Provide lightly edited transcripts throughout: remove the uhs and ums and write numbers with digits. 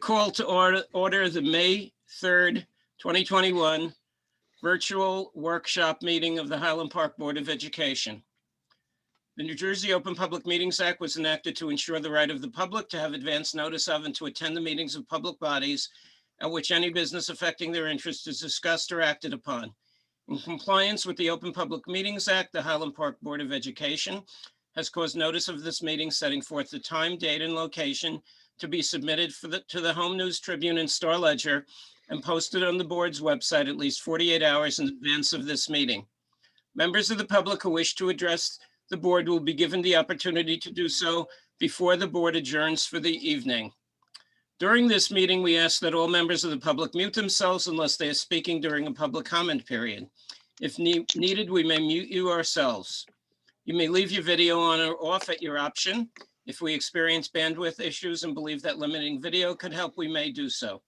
Call to order the May 3rd, 2021 virtual workshop meeting of the Highland Park Board of Education. The New Jersey Open Public Meetings Act was enacted to ensure the right of the public to have advance notice of and to attend the meetings of public bodies at which any business affecting their interest is discussed or acted upon. In compliance with the Open Public Meetings Act, the Highland Park Board of Education has caused notice of this meeting, setting forth the time, date, and location to be submitted to the Home News Tribune and Star Ledger and posted on the board's website at least 48 hours in advance of this meeting. Members of the public who wish to address the board will be given the opportunity to do so before the board adjourns for the evening. During this meeting, we ask that all members of the public mute themselves unless they are speaking during a public comment period. If needed, we may mute you ourselves. You may leave your video on or off at your option. If we experience bandwidth issues and believe that limiting video could help, we may do so.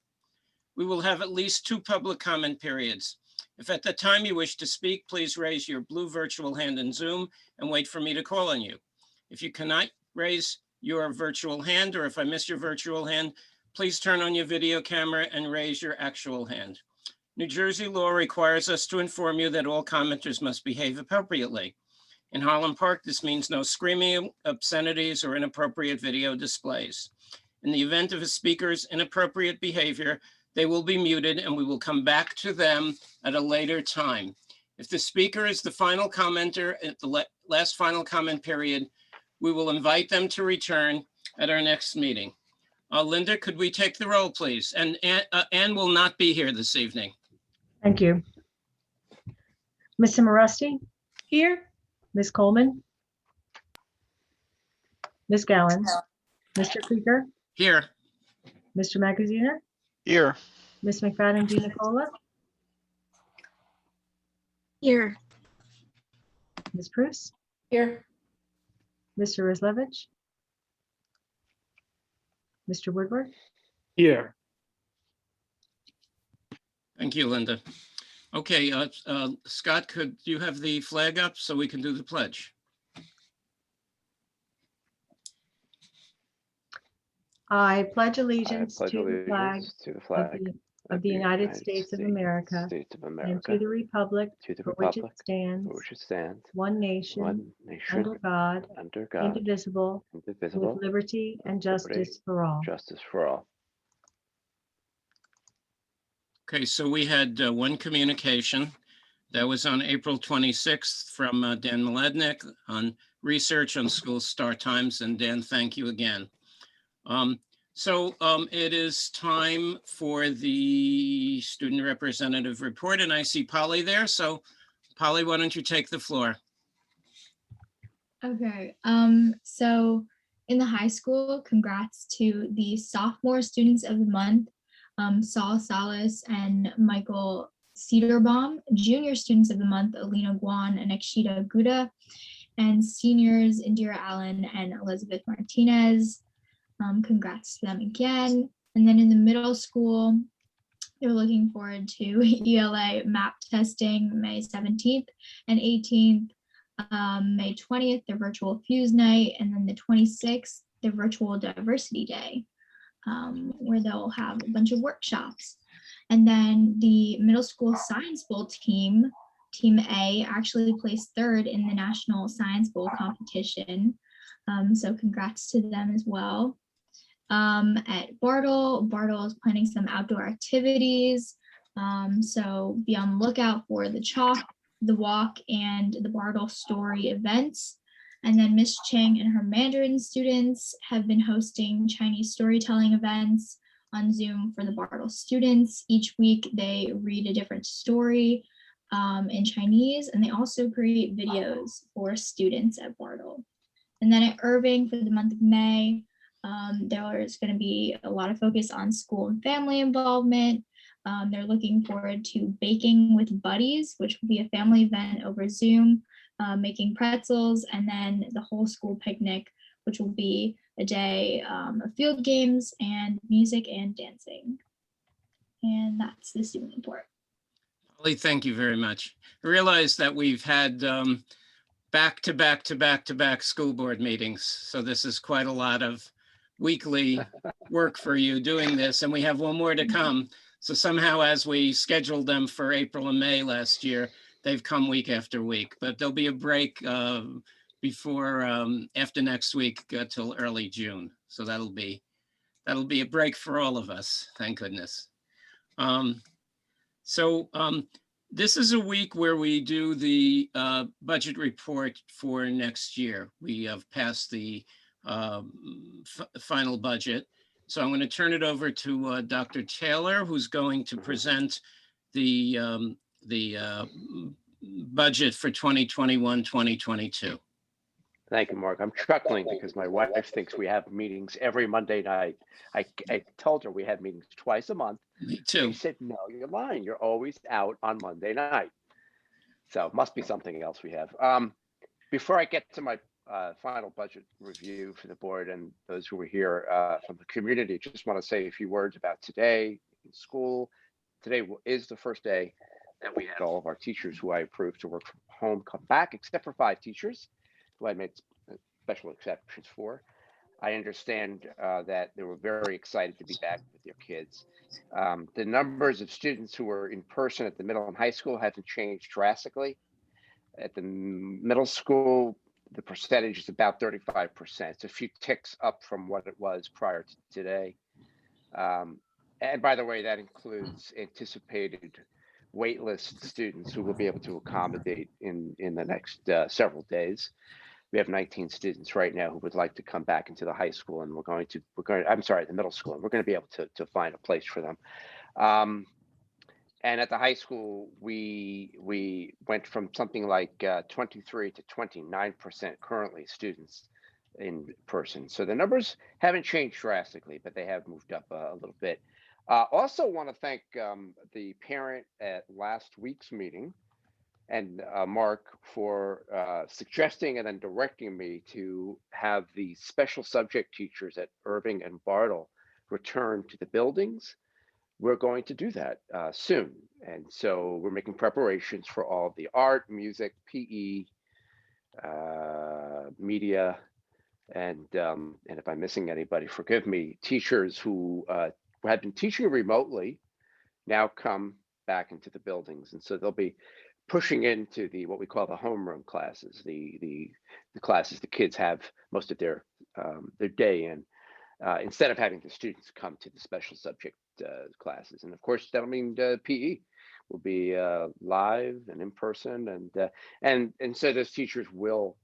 We will have at least 2 public comment periods. If at the time you wish to speak, please raise your blue virtual hand in Zoom and wait for me to call on you. If you cannot raise your virtual hand, or if I miss your virtual hand, please turn on your video camera and raise your actual hand. New Jersey law requires us to inform you that all commenters must behave appropriately. In Highland Park, this means no screaming, obscenities, or inappropriate video displays. In the event of a speaker's inappropriate behavior, they will be muted and we will come back to them at a later time. If the speaker is the final commenter at the last final comment period, we will invite them to return at our next meeting. Linda, could we take the roll, please? And Ann will not be here this evening. Thank you. Ms. Simorusti? Here. Ms. Coleman? Ms. Gallons? Mr. Krieger? Here. Mr. Magaziner? Here. Ms. McFadden DiNicola? Here. Ms. Prus? Here. Mr. Rizlevich? Mr. Woodward? Here. Thank you, Linda. Okay, Scott, could you have the flag up so we can do the pledge? I pledge allegiance pledge to the flag of the United States of America and to the republic for which it stands, one nation, under God, indivisible, with liberty and justice for all. Okay, so we had one communication that was on April 26th from Dan Malednik on research on school start times. And Dan, thank you again. It is time for the student representative report, and I see Polly there. So Polly, why don't you take the floor? Okay, so in the high school, congrats to the sophomore students of the month, Saul Salas and Michael Cedarbaum, junior students of the month, Alina Guan and Akshita Gouda, and seniors, Indira Allen and Elizabeth Martinez. Congrats to them again. And then in the middle school, they're looking forward to ELA map testing May 17th and 18th, May 20th, their virtual Fuse night, and then the 26th, their virtual Diversity Day, where they'll have a bunch of workshops. And then the middle school science bowl team, Team A, actually placed 3rd in the National Science Bowl competition. So congrats to them as well. At Bartle is planning some outdoor activities. So be on the lookout for the chalk, the walk, and the Bartle story events. And then Miss Chang and her Mandarin students have been hosting Chinese storytelling events on Zoom for the Bartle students. Each week they read a different story in Chinese, and they also create videos for students at Bartle. And then at Irving for the month of May, there's going to be a lot of focus on school and family involvement. They're looking forward to Baking with Buddies, which will be a family event over Zoom, making pretzels, and then the whole school picnic, which will be a day of field games and music and dancing. And that's the student report. Polly, thank you very much. I realize that we've had back-to-back school board meetings. So this is quite a lot of weekly work for you doing this, and we have one more to come. So somehow, as we scheduled them for April and May last year, they've come week after week. But there'll be a break before after next week till early June. So that'll be a break for all of us. Thank goodness. This is a week where we do the budget report for next year. We have passed the final budget. So I'm going to turn it over to Dr. Taylor, who's going to present the budget for 2021-2022. Thank you, Mark. I'm chuckling because my wife thinks we have meetings every Monday night. I told her we had meetings twice a month. Me too. She said, no, you're lying. You're always out on Monday night. So it must be something else we have. Before I get to my final budget review for the board and those who were here from the community, just want to say a few words about today in school. Today is the first day that we had all of our teachers who I approved to work from home come back, except for 5 teachers who I made special exceptions for. I understand that they were very excited to be back with their kids. The numbers of students who were in person at the middle and high school hasn't changed drastically. At the middle school, the percentage is about 35%. It's a few ticks up from what it was prior to today. And by the way, that includes anticipated waitlist students who will be able to accommodate in the next several days. We have 19 students right now who would like to come back into the high school, and the middle school, and we're going to be able to find a place for them. And at the high school, we went from something like 23 to 29% currently students in person. So the numbers haven't changed drastically, but they have moved up a little bit. Also want to thank the parent at last week's meeting and Mark for suggesting and then directing me to have the special subject teachers at Irving and Bartle return to the buildings. We're going to do that soon. And so we're making preparations for all of the art, music, PE, media, and if I'm missing anybody, forgive me, teachers who had been teaching remotely now come back into the buildings. And so they'll be pushing into what we call the homeroom classes, the classes the kids have most of their day in, instead of having the students come to the special subject classes. And of course, that'll mean PE will be live and in person, and so those teachers will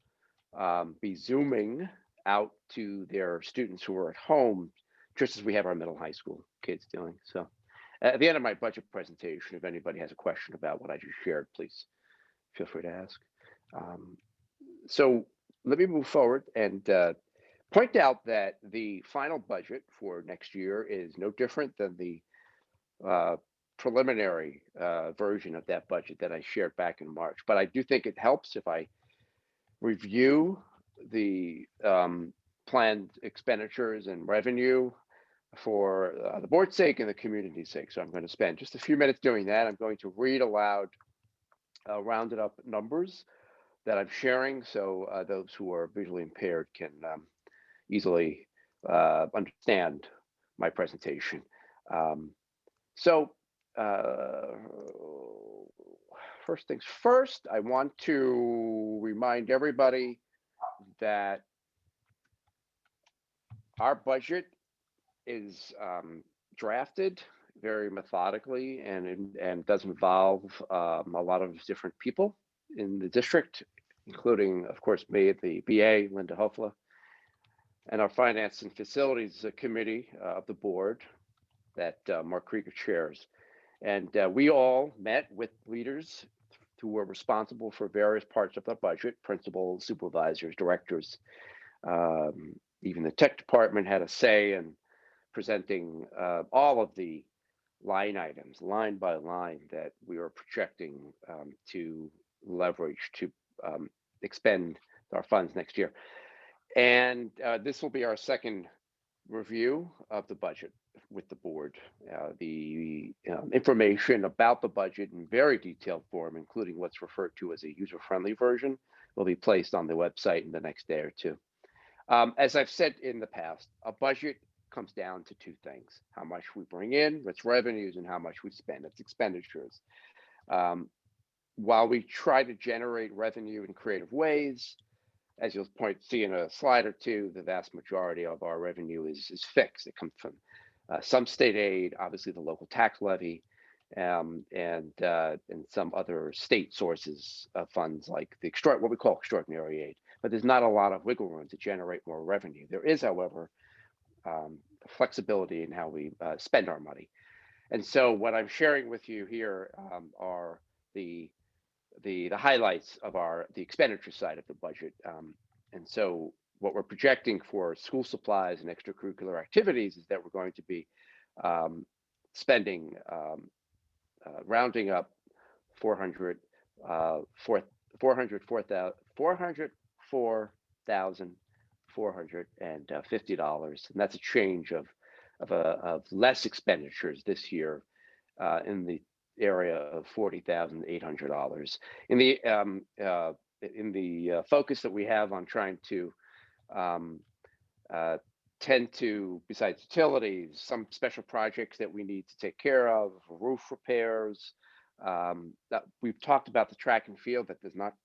be Zooming out to their students who are at home, just as we have our middle high school kids doing. So at the end of my budget presentation, if anybody has a question about what I just shared, please feel free to ask. So let me move forward and point out that the final budget for next year is no different than the preliminary version of that budget that I shared back in March. But I do think it helps if I review the planned expenditures and revenue for the board's sake and the community's sake. So I'm going to spend just a few minutes doing that. I'm going to read aloud rounded up numbers that I'm sharing, so those who are visually impaired can easily understand my presentation. First things first, I want to remind everybody that our budget is drafted very methodically and does involve a lot of different people in the district, including, of course, me at the BA, Linda Hofla, and our Finance and Facilities Committee of the board that Mark Krieger chairs. And we all met with leaders who were responsible for various parts of the budget, principals, supervisors, directors. Even the tech department had a say in presenting all of the line items, line by line, that we are projecting to leverage to expend our funds next year. And this will be our second review of the budget with the board. The information about the budget in very detailed form, including what's referred to as a user-friendly version, will be placed on the website in the next day or two. As I've said in the past, a budget comes down to two things: how much we bring in, that's revenues, and how much we spend, that's expenditures. While we try to generate revenue in creative ways, as you'll see in a slide or two, the vast majority of our revenue is fixed. It comes from some state aid, obviously the local tax levy, and some other state sources of funds like what we call extraordinary aid. But there's not a lot of wiggle room to generate more revenue. There is, however, flexibility in how we spend our money. And so what I'm sharing with you here are the highlights of the expenditure side of the budget. And so what we're projecting for school supplies and extracurricular activities is that we're going to be spending, rounding up $404,450, and that's a change of less expenditures this year in the area of $40,800. In the focus that we have on trying to tend to, besides utilities, some special projects that we need to take care of, roof repairs. That we've talked about the track and field that does not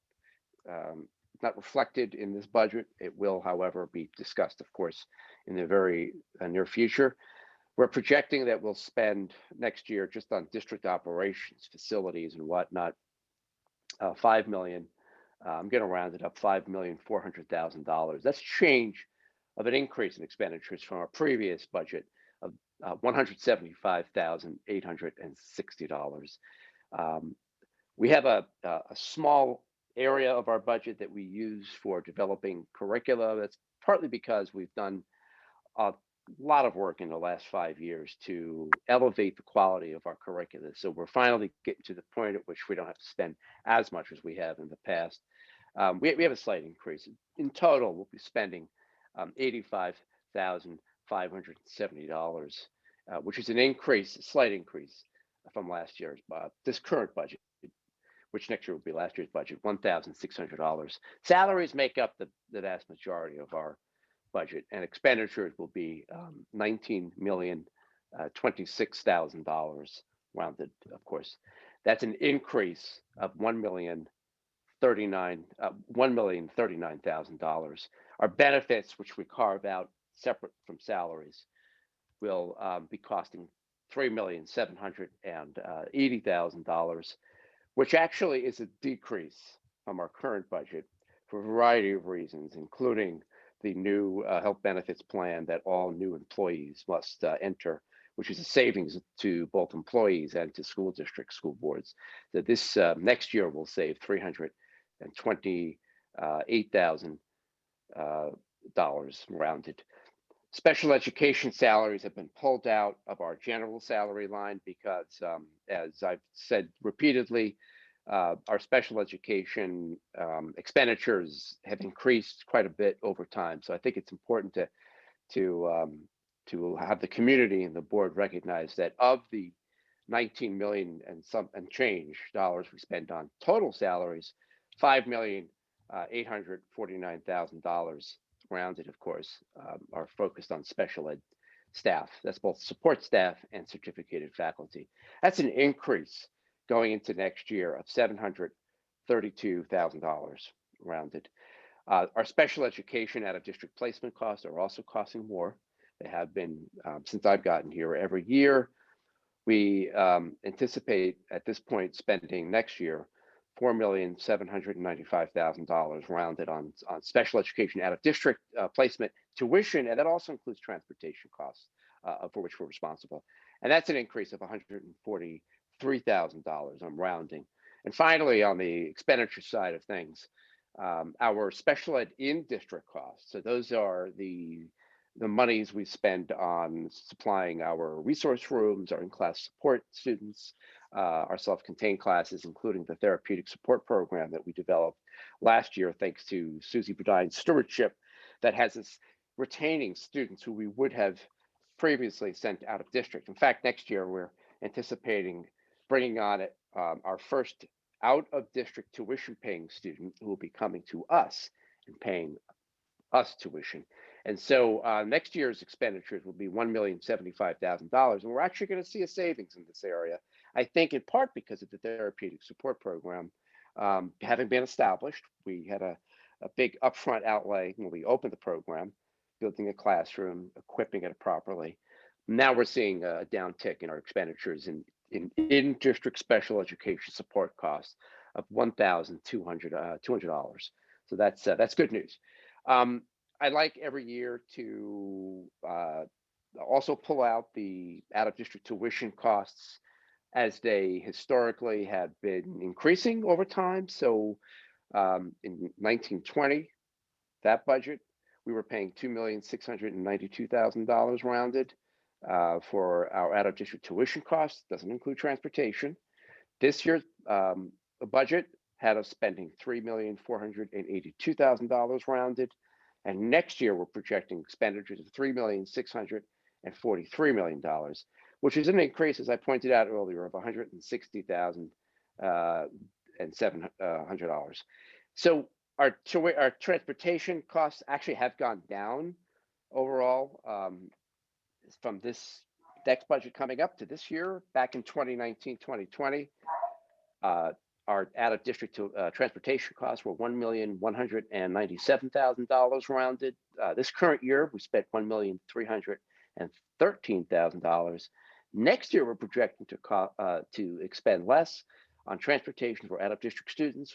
reflected in this budget. It will, however, be discussed, of course, in the very near future. We're projecting that we'll spend next year just on district operations, facilities, and whatnot, $5 million. I'm going to round it up, $5,400,000. That's change of an increase in expenditures from our previous budget of $175,860. We have a small area of our budget that we use for developing curricula. That's partly because we've done a lot of work in the last 5 years to elevate the quality of our curricula. So we're finally getting to the point at which we don't have to spend as much as we have in the past. We have a slight increase. In total, we'll be spending $85,570, which is a slight increase from last year's, this current budget, which next year will be last year's budget, $1,600. Salaries make up the vast majority of our budget, and expenditures will be $19,026,000, rounded, of course. That's an increase of $1,039,000. Our benefits, which we carve out separate from salaries, will be costing $3,780,000, which actually is a decrease from our current budget for a variety of reasons, including the new health benefits plan that all new employees must enter, which is a savings to both employees and to school districts, school boards. So this next year will save $328,000 rounded. Special education salaries have been pulled out of our general salary line because, as I've said repeatedly, our special education expenditures have increased quite a bit over time. So I think it's important to have the community and the board recognize that of the 19 million and change dollars we spend on total salaries, $5,849,000 rounded, of course, are focused on special ed staff. That's both support staff and certificated faculty. That's an increase going into next year of $732,000 rounded. Our special education out of district placement costs are also costing more. They have been since I've gotten here every year. We anticipate at this point spending next year $4,795,000 rounded on special education out of district placement tuition, and that also includes transportation costs for which we're responsible. And that's an increase of $143,000. I'm rounding. And finally, on the expenditure side of things, our special ed in district costs. So those are the monies we spend on supplying our resource rooms, our in-class support students, our self-contained classes, including the therapeutic support program that we developed last year, thanks to Susie Bedine's stewardship, that has us retaining students who we would have previously sent out of district. In fact, next year we're anticipating bringing on our first out of district tuition paying student who will be coming to us and paying us tuition. And so next year's expenditures will be $1,075,000. And we're actually going to see a savings in this area, I think in part because of the therapeutic support program having been established. We had a big upfront outlay when we opened the program, building a classroom, equipping it properly. Now we're seeing a downtick in our expenditures in district special education support costs of $1,200. So that's good news. I like every year to also pull out the out of district tuition costs as they historically have been increasing over time. So in 1920, that budget, we were paying $2,692,000 rounded for our out of district tuition costs. Doesn't include transportation. This year's budget had us spending $3,482,000 rounded. And next year, we're projecting expenditures of $3,643 million, which is an increase, as I pointed out earlier, of $160,700. So our transportation costs actually have gone down overall from this next budget coming up to this year. Back in 2019, 2020, our out-of-district transportation costs were $1,197,000 rounded. This current year, we spent $1,313,000. Next year, we're projecting to expend less on transportation for out-of-district students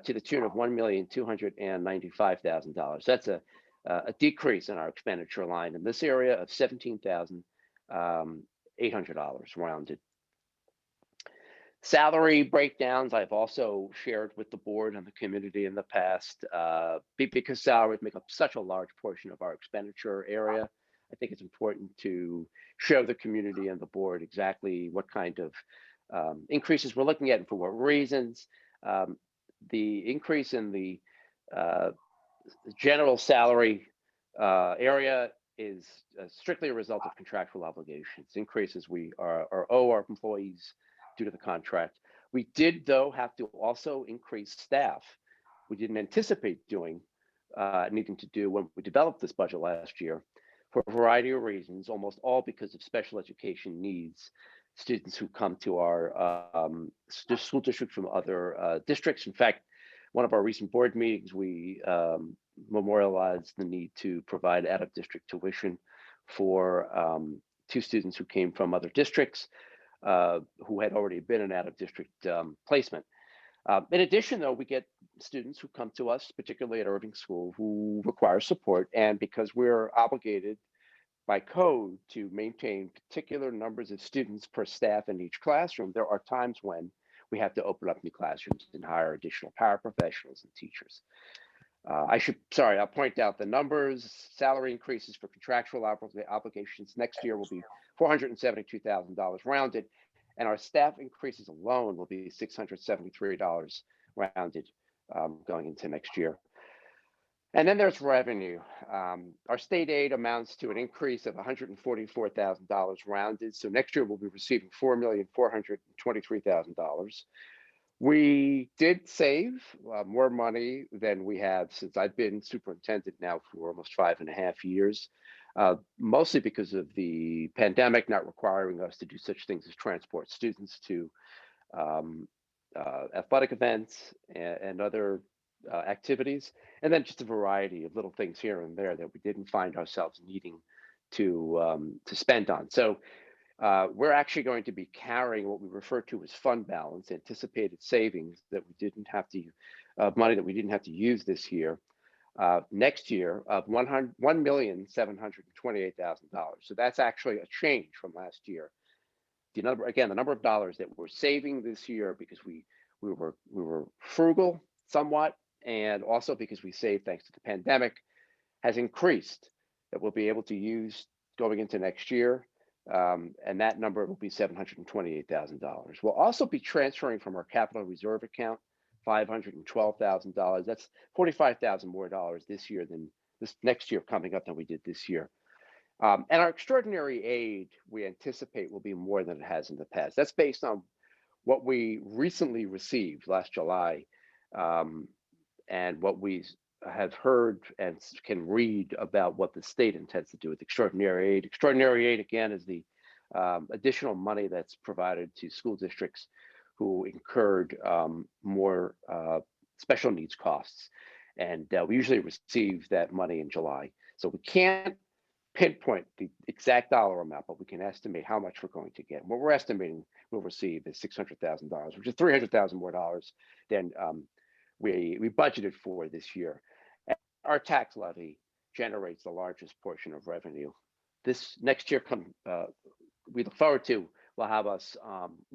to the tune of $1,295,000. That's a decrease in our expenditure line in this area of $17,800 rounded. Salary breakdowns I've also shared with the board and the community in the past. Because salaries make up such a large portion of our expenditure area, I think it's important to show the community and the board exactly what kind of increases we're looking at and for what reasons. The increase in the general salary area is strictly a result of contractual obligations, increases we owe our employees due to the contract. We did, though, have to also increase staff. We didn't anticipate needing to do when we developed this budget last year for a variety of reasons, almost all because of special education needs, students who come to our school district from other districts. In fact, one of our recent board meetings, we memorialized the need to provide out-of-district tuition for 2 students who came from other districts who had already been in out-of-district placement. In addition, though, we get students who come to us, particularly at Irving School, who require support. And because we're obligated by code to maintain particular numbers of students per staff in each classroom, there are times when we have to open up new classrooms and hire additional paraprofessionals and teachers. I'll point out the numbers. Salary increases for contractual obligations next year will be $472,000 rounded, and our staff increases alone will be $673 rounded going into next year. And then there's revenue. Our state aid amounts to an increase of $144,000 rounded. So next year we'll be receiving $4,423,000. We did save more money than we have since I've been superintendent now for almost 5.5 years, mostly because of the pandemic not requiring us to do such things as transport students to athletic events and other activities, and then just a variety of little things here and there that we didn't find ourselves needing to spend on. So we're actually going to be carrying what we refer to as fund balance, anticipated savings that we didn't have to, money that we didn't have to use this year, next year of $1,728,000. So that's actually a change from last year. The number of dollars that we're saving this year because we were frugal somewhat, and also because we saved thanks to the pandemic, has increased that we'll be able to use going into next year. And that number will be $728,000. We'll also be transferring from our capital reserve account $512,000. That's $45,000 more dollars this year than this next year coming up than we did this year. And our extraordinary aid we anticipate will be more than it has in the past. That's based on what we recently received last July and what we have heard and can read about what the state intends to do with extraordinary aid. Extraordinary aid, again, is the additional money that's provided to school districts who incurred more special needs costs. And we usually receive that money in July. So we can't pinpoint the exact dollar amount, but we can estimate how much we're going to get. What we're estimating we'll receive is $600,000, which is $300,000 more dollars than we budgeted for this year. And our tax levy generates the largest portion of revenue. This next year, we look forward to, will have us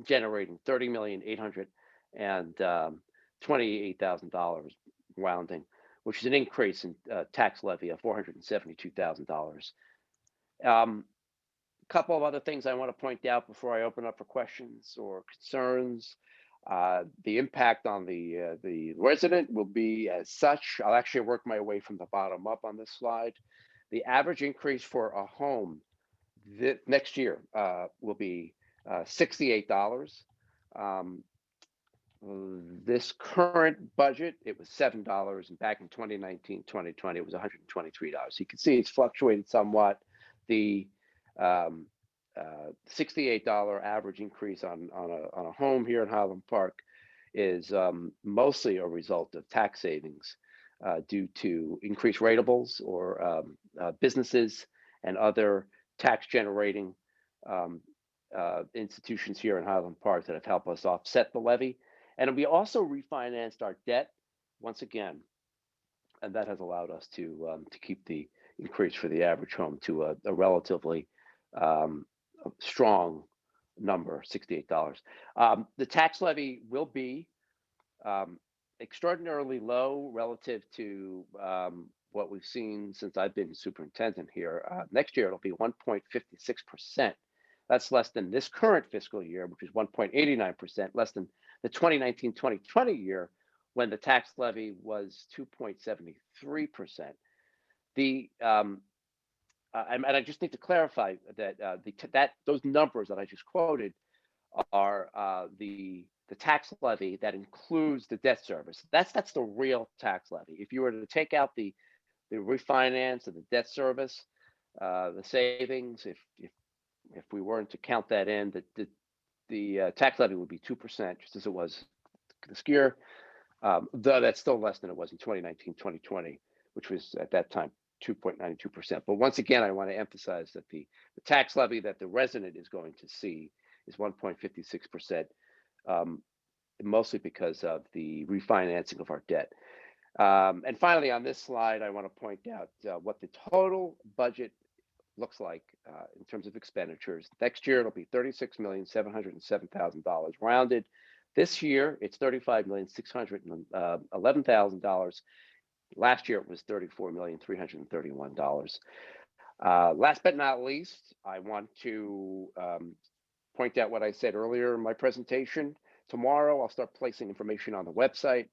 generating $30,828,000 rounding, which is an increase in tax levy of $472,000. Couple of other things I want to point out before I open up for questions or concerns. The impact on the resident will be as such. I'll actually work my way from the bottom up on this slide. The average increase for a home next year will be $68. This current budget, it was $7, and back in 2019, 2020, it was $123. So you can see it's fluctuated somewhat. The $68 average increase on a home here in Highland Park is mostly a result of tax savings due to increased rateables or businesses and other tax generating institutions here in Highland Park that have helped us offset the levy. And we also refinanced our debt once again, and that has allowed us to keep the increase for the average home to a relatively strong number, $68. The tax levy will be extraordinarily low relative to what we've seen since I've been superintendent here. Next year, it'll be 1.56%. That's less than this current fiscal year, which is 1.89%, less than the 2019-2020 year, when the tax levy was 2.73%. And I just need to clarify that those numbers that I just quoted are the tax levy that includes the debt service. That's the real tax levy. If you were to take out the refinance and the debt service, the savings, if we weren't to count that in, the tax levy would be 2%, just as it was this year. Though that's still less than it was in 2019-2020, which was at that time 2.92%. But once again, I want to emphasize that the tax levy that the resident is going to see is 1.56%, mostly because of the refinancing of our debt. And finally, on this slide, I want to point out what the total budget looks like in terms of expenditures. Next year, it'll be $36,707,000 rounded. This year, it's $35,611,000. Last year, it was $34,331,000. Last but not least, I want to point out what I said earlier in my presentation. Tomorrow, I'll start placing information on the website,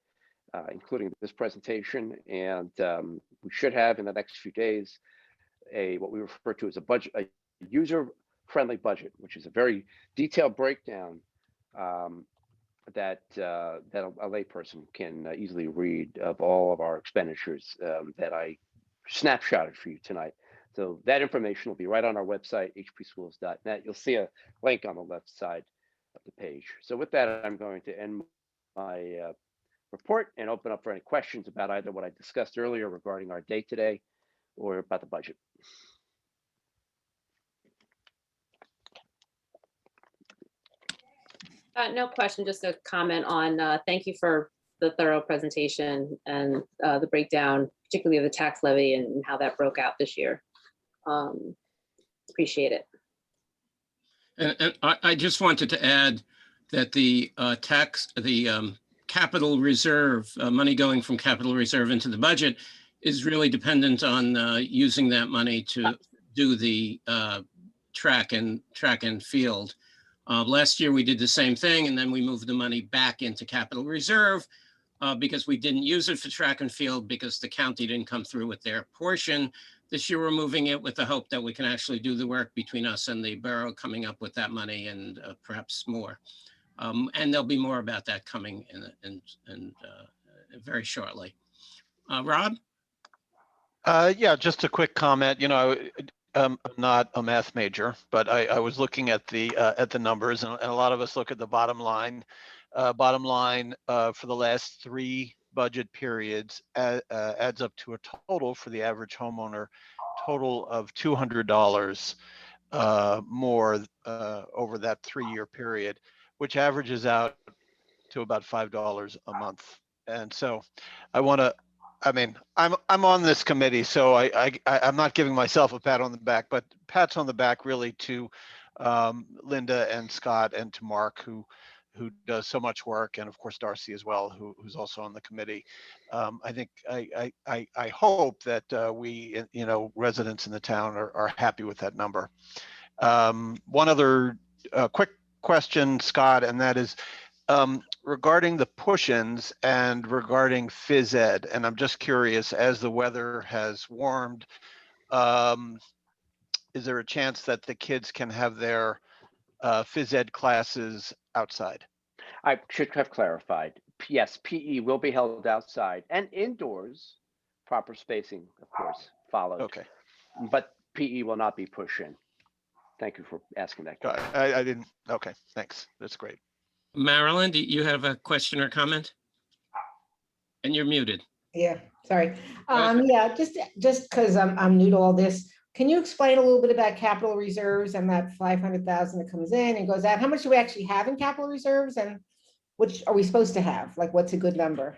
including this presentation, and we should have in the next few days what we refer to as a user-friendly budget, which is a very detailed breakdown that a layperson can easily read of all of our expenditures that I snapshotted for you tonight. So that information will be right on our website, hpschools.net. You'll see a link on the left side of the page. So with that, I'm going to end my report and open up for any questions about either what I discussed earlier regarding our day today or about the budget. No question, just a comment on thank you for the thorough presentation and the breakdown, particularly of the tax levy and how that broke out this year. Appreciate it. And I just wanted to add that the capital reserve, money going from capital reserve into the budget is really dependent on using that money to do the track and field. Last year we did the same thing, and then we moved the money back into capital reserve because we didn't use it for track and field because the county didn't come through with their portion. This year we're moving it with the hope that we can actually do the work between us and the borough coming up with that money and perhaps more. And there'll be more about that coming in very shortly. Rob? Yeah, just a quick comment. You know, I'm not a math major, but I was looking at the numbers, and a lot of us look at the bottom line. Bottom line for the last 3 budget periods adds up to a total for the average homeowner, total of $200 more over that 3-year period, which averages out to about $5 a month. And so I mean, I'm on this committee, so I'm not giving myself a pat on the back, but pats on the back really to Linda and Scott and to Mark, who does so much work, and of course Darcy as well, who's also on the committee. I think I hope that we, you know, residents in the town are happy with that number. One other quick question, Scott, and that is regarding the push-ins and regarding phys ed, and I'm just curious, as the weather has warmed, is there a chance that the kids can have their phys ed classes outside? I should have clarified. Yes, PE will be held outside and indoors. Proper spacing, of course, followed. Okay. But PE will not be pushed in. Thank you for asking that question. I didn't. Okay, thanks. That's great. Marilyn, do you have a question or comment? And you're muted. Yeah, sorry. Yeah, just because I'm new to all this, can you explain a little bit about capital reserves and that 500,000 that comes in and goes out? How much do we actually have in capital reserves, and which are we supposed to have? Like, what's a good number?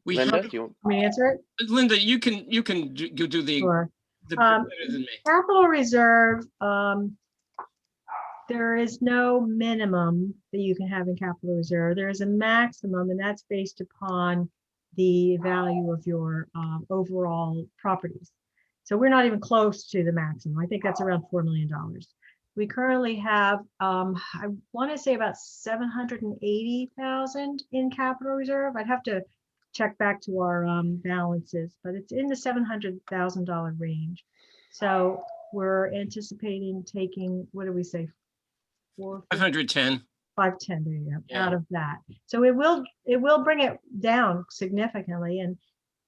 Linda, do you? Can we answer it? Linda, you can do the Sure. better than me. Capital reserve, there is no minimum that you can have in capital reserve. There is a maximum, and that's based upon the value of your overall properties. So we're not even close to the maximum. I think that's around $4 million. We currently have, I want to say about 780,000 in capital reserve. I'd have to check back to our balances, but it's in the $700,000 range. So we're anticipating taking, what do we say? 510. 510, there you go, Yeah. out of that. So it will bring it down significantly. And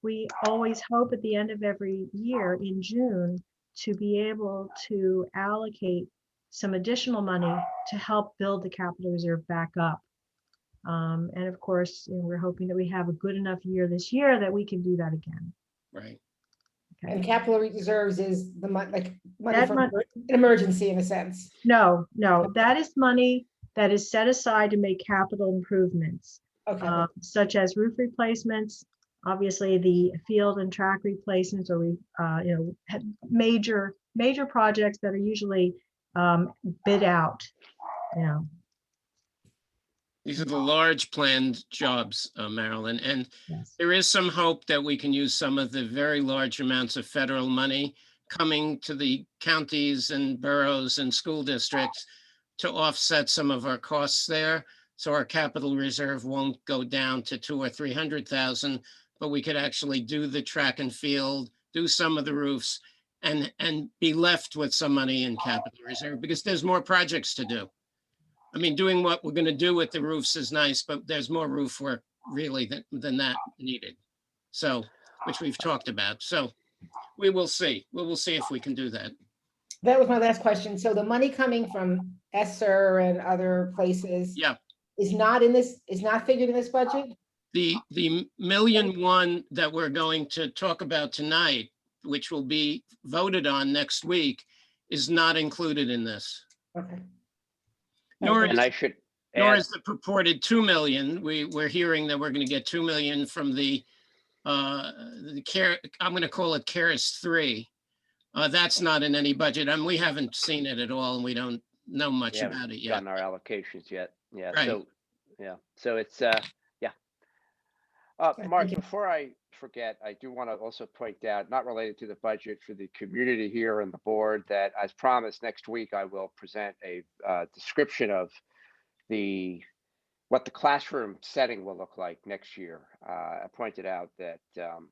we always hope at the end of every year in June to be able to allocate some additional money to help build the capital reserve back up. And of course, you know, we're hoping that we have a good enough year this year that we can do that again. Right. Okay. And capital reserves is the money, like money That for mon- an emergency in a sense. No, that is money that is set aside to make capital improvements, Okay. such as roof replacements, obviously the field and track replacements, or you know, major projects that are usually bid out. You know. These are the large planned jobs, Marilyn, and Yes. there is some hope that we can use some of the very large amounts of federal money coming to the counties and boroughs and school districts to offset some of our costs there. So our capital reserve won't go down to 200,000 or 300,000, but we could actually do the track and field, do some of the roofs, and be left with some money in capital reserve, because there's more projects to do. I mean, doing what we're going to do with the roofs is nice, but there's more roof work really than that needed. So, which we've talked about. So we will see. We will see if we can do that. That was my last question. So the money coming from ESSER and other places, Yeah, is not figured in this budget? the $1.1 million that we're going to talk about tonight, which will be voted on next week, is not included in this. Okay. Nor And is, I should nor add, is the purported 2 million. We're hearing that we're going to get 2 million from the care. I'm going to call it CARES 3. That's not in any budget. I mean, we haven't seen it at all, and we don't know much we haven't about it yet. gotten our allocations yet. Yeah. Right. So, yeah. So it's yeah. Mark, before I forget, I do want to also point out, not related to the budget, for the community here and the board, that as promised, next week I will present a description of what the classroom setting will look like next year. I pointed out that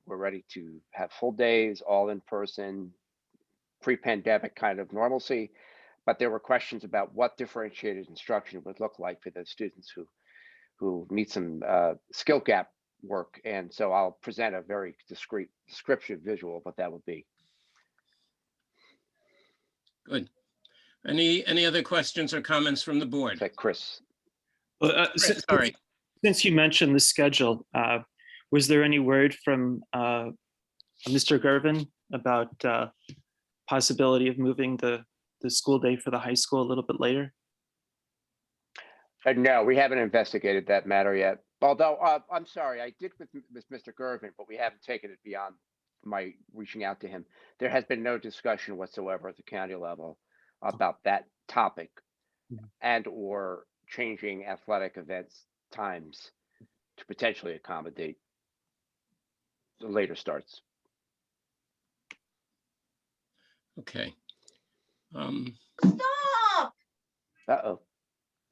we're ready to have full days, all in person, pre-pandemic kind of normalcy, but there were questions about what differentiated instruction would look like for those students who meet some skill gap work. And so I'll present a very discrete description visual of what that would be. Good. Any other questions or comments from the board? Like Chris. Well, Chris, sorry. Since you mentioned the schedule, was there any word from Mr. Gervin about possibility of moving the school day for the high school a little bit later? No, we haven't investigated that matter yet. Although, I'm sorry, I did with Mr. Gervin, but we haven't taken it beyond my reaching out to him. There has been no discussion whatsoever at the county level about that topic and or changing athletic events times to potentially accommodate the later starts. Okay. Stop. Uh-oh.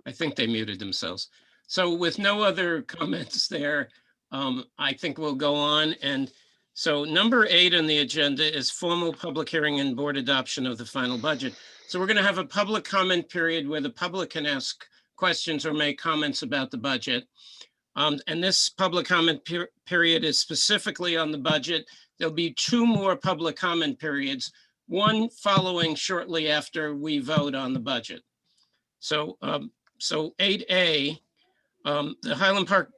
I think they muted themselves. So with no other comments there, I think we'll go on. And so number 8 on the agenda is formal public hearing and board adoption of the final budget. So we're going to have a public comment period where the public can ask questions or make comments about the budget. And this public comment period is specifically on the budget. There'll be 2 more public comment periods, one following shortly after we vote on the budget. So, so 8A, the Highland Park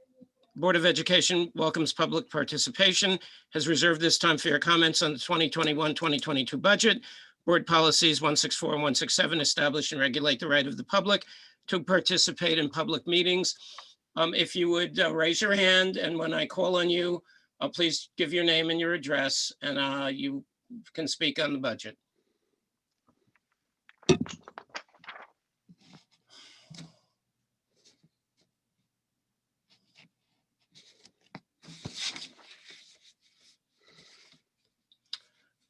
Board of Education welcomes public participation, has reserved this time for your comments on the 2021-2022 budget. Board policies 164 and 167 establish and regulate the right of the public to participate in public meetings. If you would raise your hand, and when I call on you, please give your name and your address, and you can speak on the budget.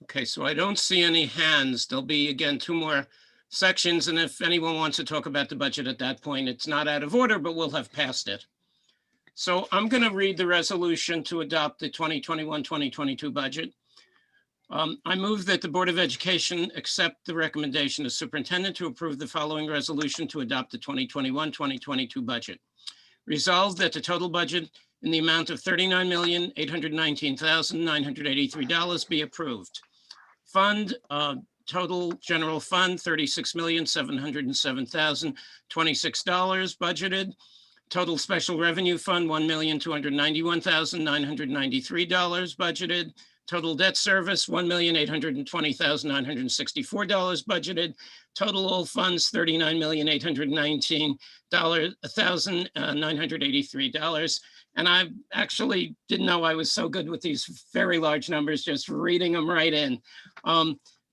Okay, so I don't see any hands. There'll be, again, 2 more sections, and if anyone wants to talk about the budget at that point, it's not out of order, but we'll have passed it. So I'm going to read the resolution to adopt the 2021-2022 budget. I move that the Board of Education accept the recommendation of superintendent to approve the following resolution to adopt the 2021-2022 budget. Resolved that the total budget in the amount of $39,819,983 be approved. Fund, total general fund, $36,707,026 budgeted. Total special revenue fund, $1,291,993 budgeted. Total debt service, $1,820,964 budgeted. Total all funds, $39,819,983. And I actually didn't know I was so good with these very large numbers, just reading them right in.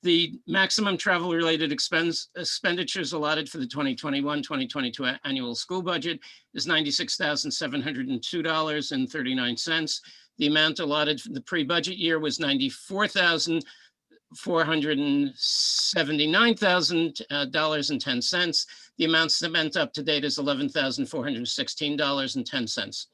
The maximum travel-related expenditures allotted for the 2021-2022 annual school budget is $96,702.39. The amount allotted for the pre-budget year was $94,479,000.10. The amount spent up to date is $11,416.10.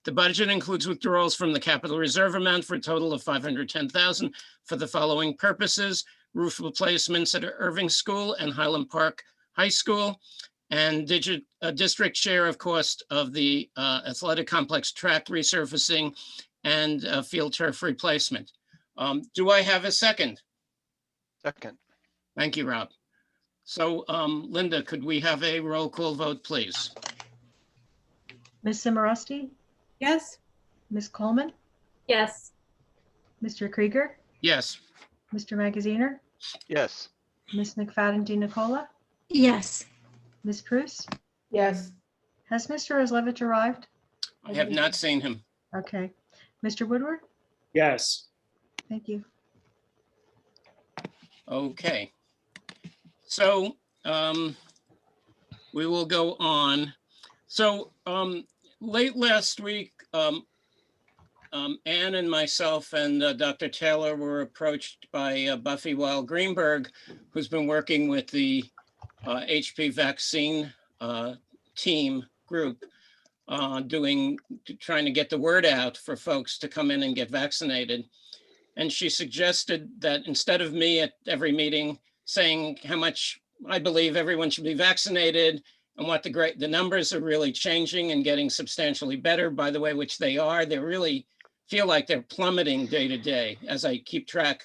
The budget includes withdrawals from the capital reserve amount for a total of $510,000 for the following purposes: roof replacements at Irving School and Highland Park High School, and district share of cost of the athletic complex track resurfacing and field turf replacement. Do I have a second? Second. Thank you, Rob. So Linda, could we have a roll call vote, please? Ms. Simorowski, Yes. Ms. Coleman, Yes. Mr. Krieger, Yes. Mr. Magaziner, Yes. Ms. McFadden DiNicola, Yes. Ms. Prus. Yes. Has Mr. Oslevich arrived? I have not seen him. Okay. Mr. Woodward? Yes. Thank you. Okay. So we will go on. So late last week, Ann and myself and Dr. Taylor were approached by Buffy Weil Greenberg, who's been working with the HP vaccine team group, trying to get the word out for folks to come in and get vaccinated. And she suggested that instead of me at every meeting saying how much I believe everyone should be vaccinated and what the numbers are really changing and getting substantially better, by the way, which they are. They really feel like they're plummeting day to day as I keep track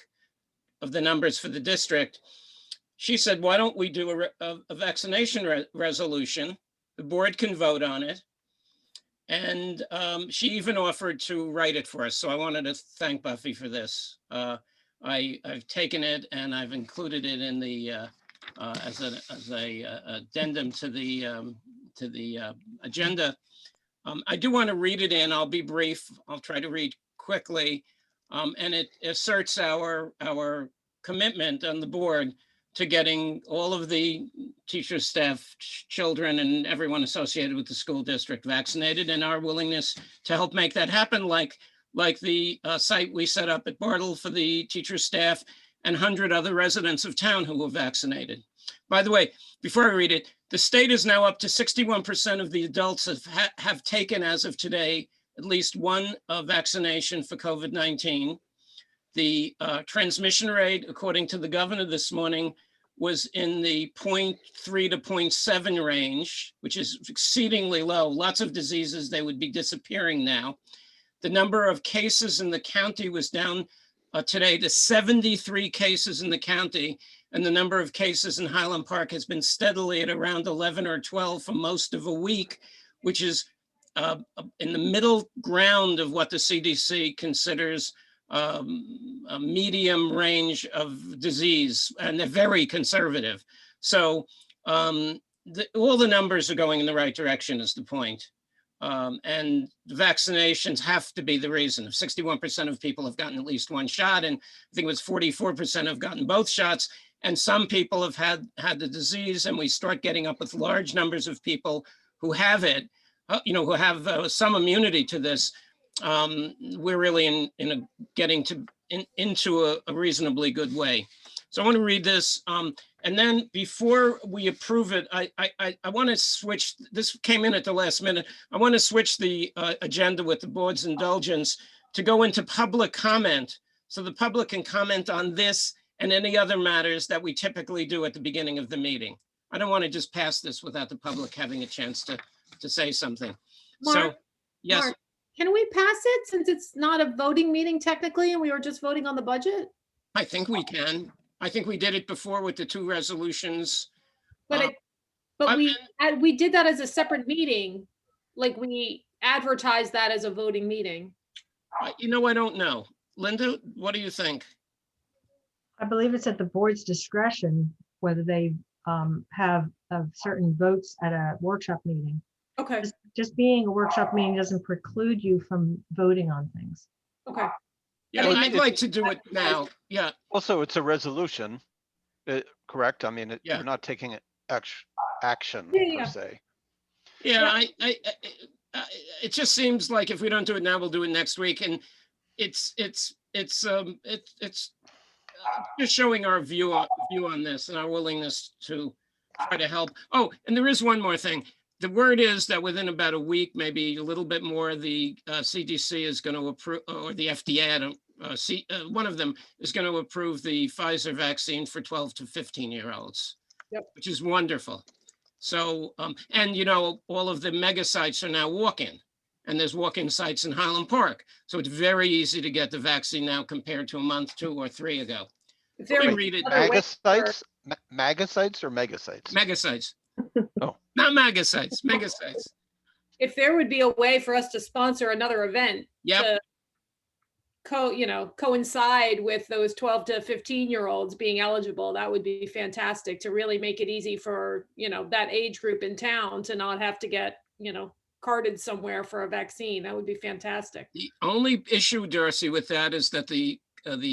of the numbers for the district. She said, why don't we do a vaccination resolution? The board can vote on it. And she even offered to write it for us. So I wanted to thank Buffy for this. I've taken it and I've included it in the as a addendum to the agenda. I do want to read it in. I'll be brief. I'll try to read quickly. And it asserts our commitment on the board to getting all of the teachers, staff, children, and everyone associated with the school district vaccinated, and our willingness to help make that happen, like the site we set up at Bartle for the teachers, staff, and 100 other residents of town who were vaccinated. By the way, before I read it, the state is now up to 61% of the adults have taken, as of today, at least one vaccination for COVID-19. The transmission rate, according to the governor this morning, was in the 0.3 to 0.7 range, which is exceedingly low. Lots of diseases, they would be disappearing now. The number of cases in the county was down today to 73 cases in the county, and the number of cases in Highland Park has been steadily at around 11 or 12 for most of a week, which is in the middle ground of what the CDC considers a medium range of disease, and they're very conservative. So all the numbers are going in the right direction is the point. And the vaccinations have to be the reason. If 61% of people have gotten at least one shot, and I think it was 44% have gotten both shots, and some people have had the disease, and we start getting up with large numbers of people who have it, who have some immunity to this, we're really getting into a reasonably good way. So I want to read this. And then before we approve it, I want to switch, this came in at the last minute. I want to switch the agenda with the board's indulgence to go into public comment. So the public can comment on this and any other matters that we typically do at the beginning of the meeting. I don't want to just pass this without the public having a chance to say something. Mark, So, yes. Mark, can we pass it since it's not a voting meeting technically and we were just voting on the budget? I think we can. I think we did it before with the two resolutions. But we did that as a separate meeting. Like we advertised that as a voting meeting. I don't know. Linda, what do you think? I believe it's at the board's discretion whether they have certain votes at a workshop meeting. Okay. Just being a workshop meeting doesn't preclude you from voting on things. Okay. Yeah, I'd like to do it now. Yeah. Also, it's a resolution, correct? I mean, Yeah. you're not taking action Yeah. per se. Yeah, it just seems like if we don't do it now, we'll do it next week. And it's just showing our view on this and our willingness to try to help. Oh, and there is one more thing. The word is that within about a week, maybe a little bit more, the CDC is going to approve, or the FDA, one of them is going to approve the Pfizer vaccine for 12 to 15-year-olds, Yep. Which is wonderful. So, and all of the mega sites are now walk-in, and there's walk-in sites in Highland Park. So it's very easy to get the vaccine now compared to a month, 2 or 3 ago. There Let me was read it. MAGA sites? MAGA sites or mega sites? Mega sites. Oh. Not mega sites, mega sites. If there would be a way for us to sponsor another event Yep. to coincide with those 12 to 15-year-olds being eligible, that would be fantastic to really make it easy for, that age group in town to not have to get, carded somewhere for a vaccine. That would be fantastic. The only issue, Darcy, with that is that the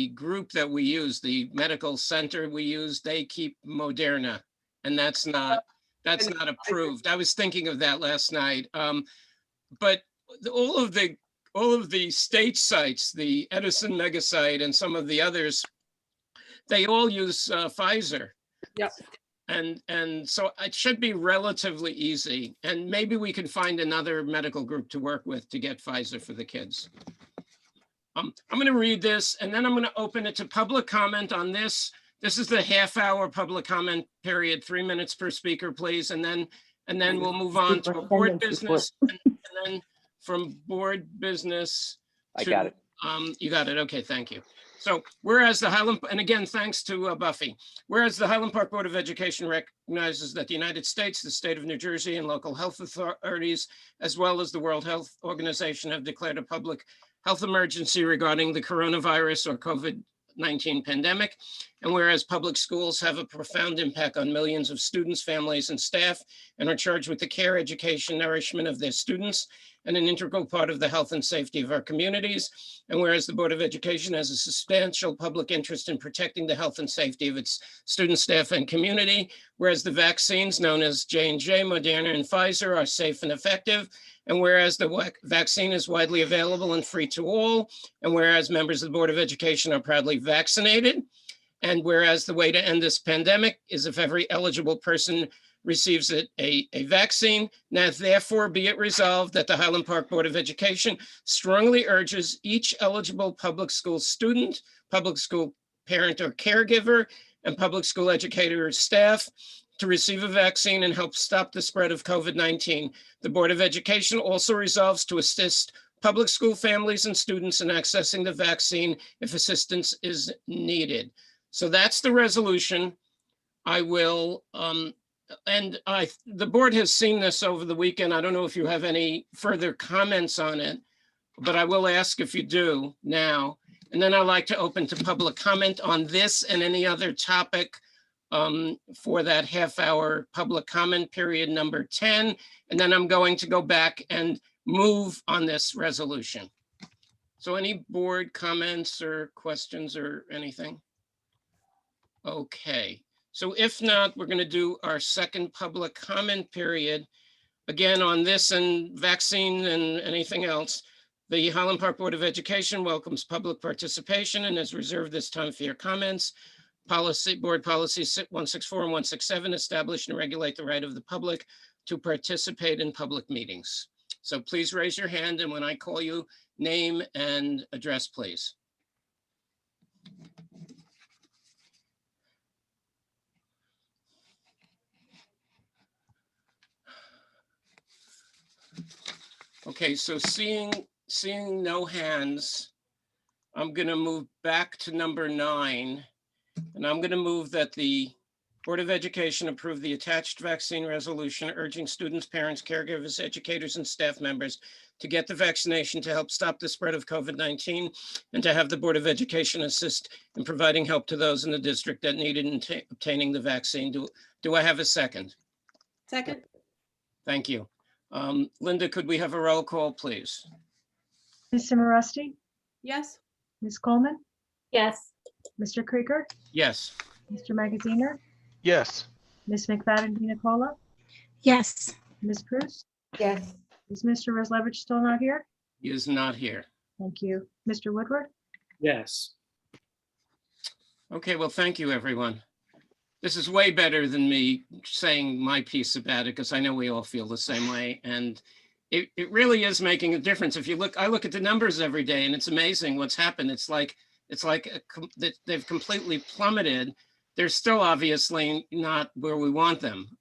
group that we use, the medical center we use, they keep Moderna, and that's not approved. I was thinking of that last night. But all of the state sites, the Edison mega site and some of the others, they all use Pfizer. Yep. And so it should be relatively easy. And maybe we can find another medical group to work with to get Pfizer for the kids. I'm going to read this, and then I'm going to open it to public comment on this. This is the half-hour public comment period, 3 minutes per speaker, please. And then And then we'll move on to a board business. And then from board business. I got it. You got it. Okay, thank you. So whereas the Highland, and again, thanks to Buffy, whereas the Highland Park Board of Education recognizes that the United States, the state of New Jersey, and local health authorities, as well as the World Health Organization, have declared a public health emergency regarding the coronavirus or COVID-19 pandemic. And whereas public schools have a profound impact on millions of students, families, and staff, and are charged with the care, education, nourishment of their students, and an integral part of the health and safety of our communities. And whereas the Board of Education has a substantial public interest in protecting the health and safety of its students, staff, and community, whereas the vaccines known as J&J, Moderna, and Pfizer are safe and effective, and whereas the vaccine is widely available and free to all, and whereas members of the Board of Education are proudly vaccinated, and whereas the way to end this pandemic is if every eligible person receives a vaccine. Now, therefore, be it resolved that the Highland Park Board of Education strongly urges each eligible public school student, public school parent or caregiver, and public school educator or staff to receive a vaccine and help stop the spread of COVID-19. The Board of Education also resolves to assist public school families and students in accessing the vaccine if assistance is needed. So that's the resolution. I will, the board has seen this over the weekend. I don't know if you have any further comments on it, but I will ask if you do now. And then I'd like to open to public comment on this and any other topic for that half-hour public comment period number 10. And then I'm going to go back and move on this resolution. So any board comments or questions or anything? Okay. So if not, we're going to do our second public comment period. Again, on this and vaccine and anything else, the Highland Park Board of Education welcomes public participation and has reserved this time for your comments. Board policies 164 and 167 establish and regulate the right of the public to participate in public meetings. So please raise your hand, and when I call you, name and address, please. Okay, so seeing no hands, I'm going to move back to number 9, and I'm going to move that the Board of Education approve the attached vaccine resolution urging students, parents, caregivers, educators, and staff members to get the vaccination to help stop the spread of COVID-19 and to have the Board of Education assist in providing help to those in the district that need it in obtaining the vaccine. Do I have a second? Second. Thank you. Linda, could we have a roll call, please? Ms. Simorusti, Yes. Ms. Coleman, Yes. Mr. Krieger, Yes. Mr. Magaziner, Yes. Ms. McFadden Nicola, Yes. Ms. Prus, Yes. is Mr. Roslevich still not here? He is not here. Thank you. Mr. Woodward? Yes. Okay, well, thank you, everyone. This is way better than me saying my piece about it, because I know we all feel the same way. And it really is making a difference. If you look, I look at the numbers every day, and it's amazing what's happened. It's like they've completely plummeted. They're still obviously not where we want them.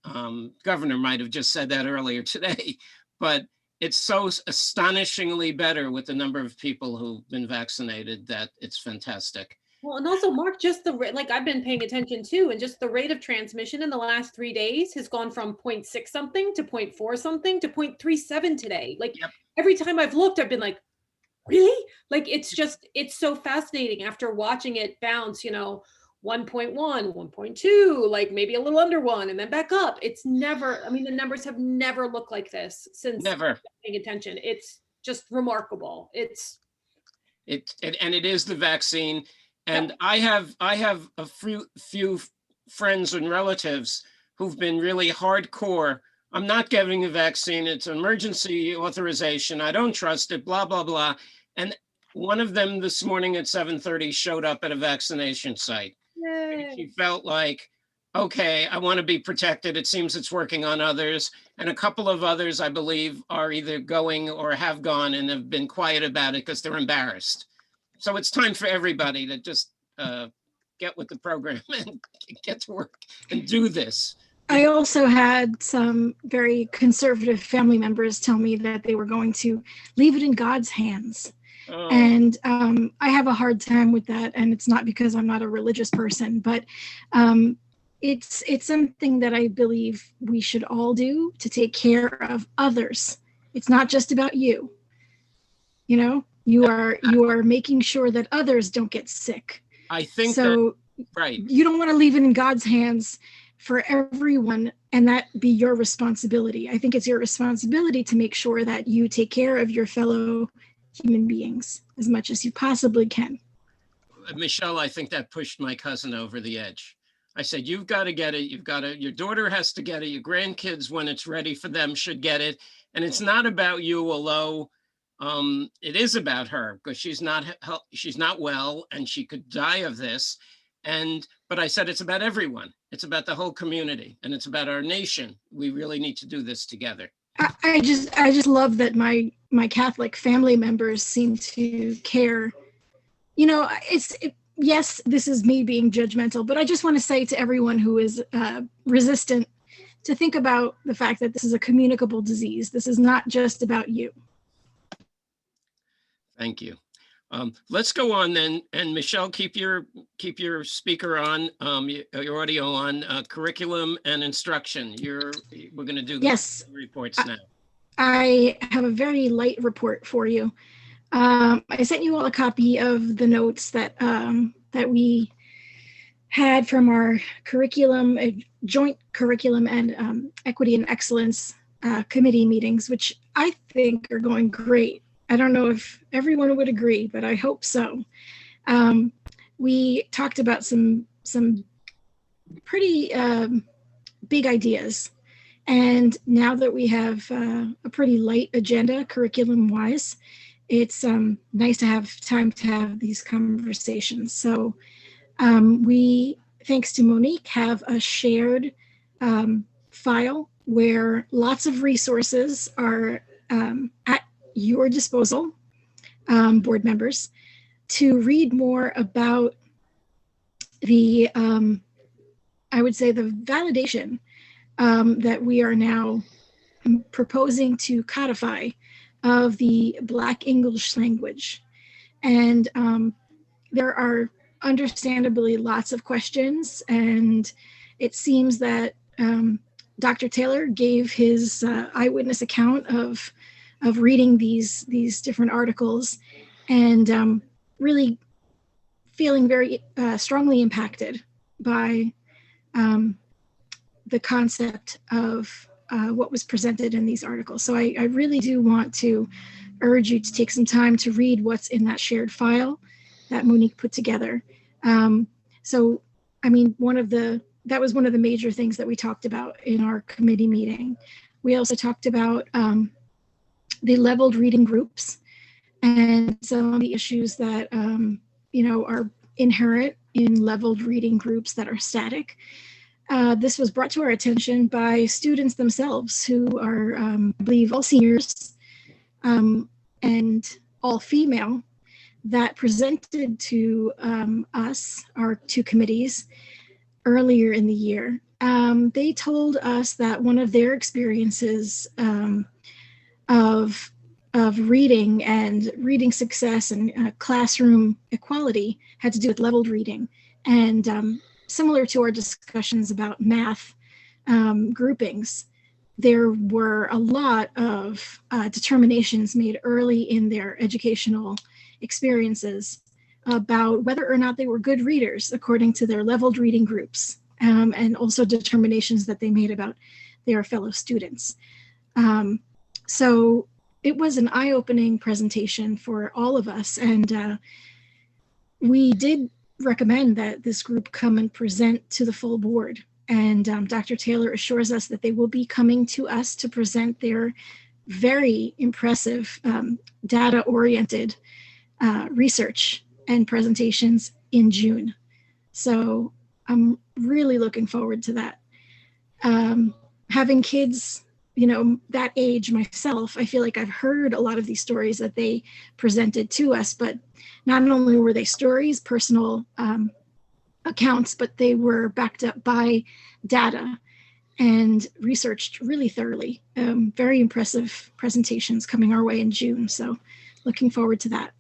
Governor might have just said that earlier today, but it's so astonishingly better with the number of people who've been vaccinated that it's fantastic. Well, and also, Mark, just the like I've been paying attention too, and just the rate of transmission in the last 3 days has gone from 0.6 something to 0.4 something to 0.37 today. Like every time I've looked, I've been like, really? Like it's so fascinating after watching it bounce, 1.1, 1.2, like maybe a little under 1 and then back up. It's never, I mean, the numbers have never looked like this since Never. paying attention. It's just remarkable. And it is the vaccine. And I have a few friends and relatives who've been really hardcore. I'm not getting the vaccine. It's an emergency authorization. I don't trust it, blah, blah, blah. And one of them this morning at 7:30 showed up at a vaccination site. Yay. She felt like, okay, I want to be protected. It seems it's working on others. And a couple of others, I believe, are either going or have gone and have been quiet about it because they're embarrassed. So it's time for everybody to just get with the program and get to work and do this. I also had some very conservative family members tell me that they were going to leave it in God's hands. Oh, And I have a hard time with that. And it's not because I'm not a religious person, but it's something that I believe we should all do to take care of others. It's not just about you. You know, you are making sure that others don't get sick. I think so. Right. You don't want to leave it in God's hands for everyone and that be your responsibility. I think it's your responsibility to make sure that you take care of your fellow human beings as much as you possibly can. Michelle, I think that pushed my cousin over the edge. I said, you've got to get it. Your daughter has to get it. Your grandkids, when it's ready for them, should get it. And it's not about you, although it is about her because she's not well and she could die of this. But I said, it's about everyone. It's about the whole community and it's about our nation. We really need to do this together. I just love that my Catholic family members seem to care. You know, yes, this is me being judgmental, but I just want to say to everyone who is resistant to think about the fact that this is a communicable disease. This is not just about you. Thank you. Let's go on then, and Michelle, keep your speaker on, your audio on, curriculum and instruction. We're going to do the reports now. I have a very light report for you. I sent you all a copy of the notes that we had from our curriculum, joint curriculum and equity and excellence committee meetings, which I think are going great. I don't know if everyone would agree, but I hope so. We talked about some pretty big ideas. And now that we have a pretty light agenda curriculum-wise, it's nice to have time to have these conversations. So we, thanks to Monique, have a shared file where lots of resources are at your disposal, board members, to read more about the, I would say, the validation that we are now proposing to codify of the Black English language. And there are understandably lots of questions, and it seems that Dr. Taylor gave his eyewitness account of reading these different articles and really feeling very strongly impacted by the concept of what was presented in these articles. So I really do want to urge you to take some time to read what's in that shared file that Monique put together. So, I mean, that was one of the major things that we talked about in our committee meeting. We also talked about the leveled reading groups and some of the issues that are inherent in leveled reading groups that are static. This was brought to our attention by students themselves who are, I believe, all seniors and all female, that presented to us, our two committees, earlier in the year. They told us that one of their experiences of reading and reading success and classroom equality had to do with leveled reading. And similar to our discussions about math groupings, there were a lot of determinations made early in their educational experiences about whether or not they were good readers according to their leveled reading groups, and also determinations that they made about their fellow students. So it was an eye-opening presentation for all of us, and we did recommend that this group come and present to the full board. And Dr. Taylor assures us that they will be coming to us to present their very impressive data-oriented research and presentations in June. So I'm really looking forward to that. Having kids, that age myself, I feel like I've heard a lot of these stories that they presented to us, but not only were they stories, personal accounts, but they were backed up by data. and researched really thoroughly. Very impressive presentations coming our way in June. So looking forward to that.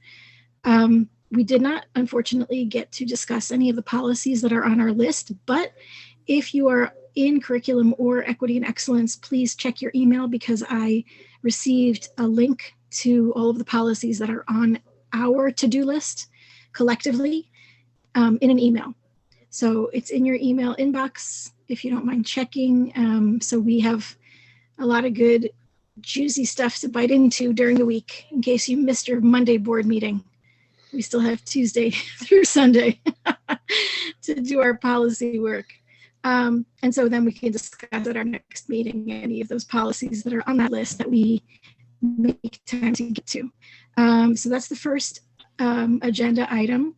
We did not, unfortunately, get to discuss any of the policies that are on our list, but if you are in curriculum or equity and excellence, please check your email because I received a link to all of the policies that are on our to-do list collectively in an email. So it's in your email inbox if you don't mind checking. So we have a lot of good juicy stuff to bite into during the week in case you missed your Monday board meeting. We still have Tuesday through Sunday to do our policy work. And so then we can discuss at our next meeting any of those policies that are on that list that we make time to get to. So that's the first agenda item.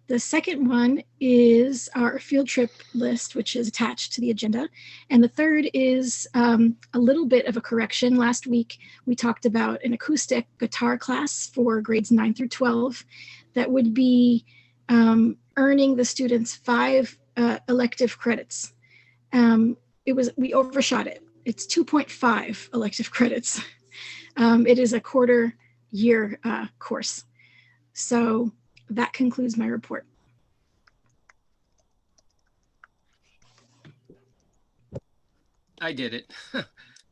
The second one is our field trip list, which is attached to the agenda. And the third is a little bit of a correction. Last week, we talked about an acoustic guitar class for grades 9 through 12 that would be earning the students 5 elective credits. We overshot it. It's 2.5 elective credits. It is a quarter year course. So that concludes my report. I did it.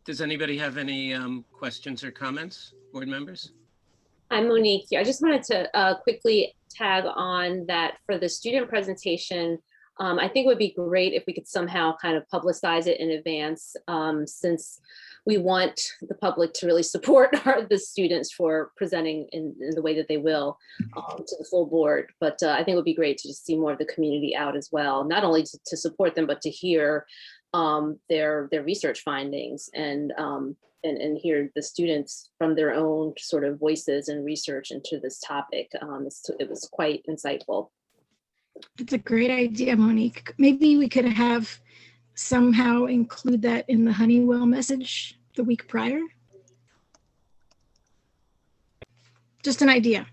Does anybody have any questions or comments, board members? I'm Monique here. I just wanted to quickly tag on that for the student presentation. I think it would be great if we could somehow kind of publicize it in advance, since we want the public to really support the students for presenting in the way that they will to the full board. But I think it would be great to just see more of the community out as well, not only to support them, but to hear their research findings and hear the students from their own sort of voices and research into this topic. It was quite insightful. It's a great idea, Monique. Maybe we could have somehow include that in the Honeywell message the week prior. Just an idea.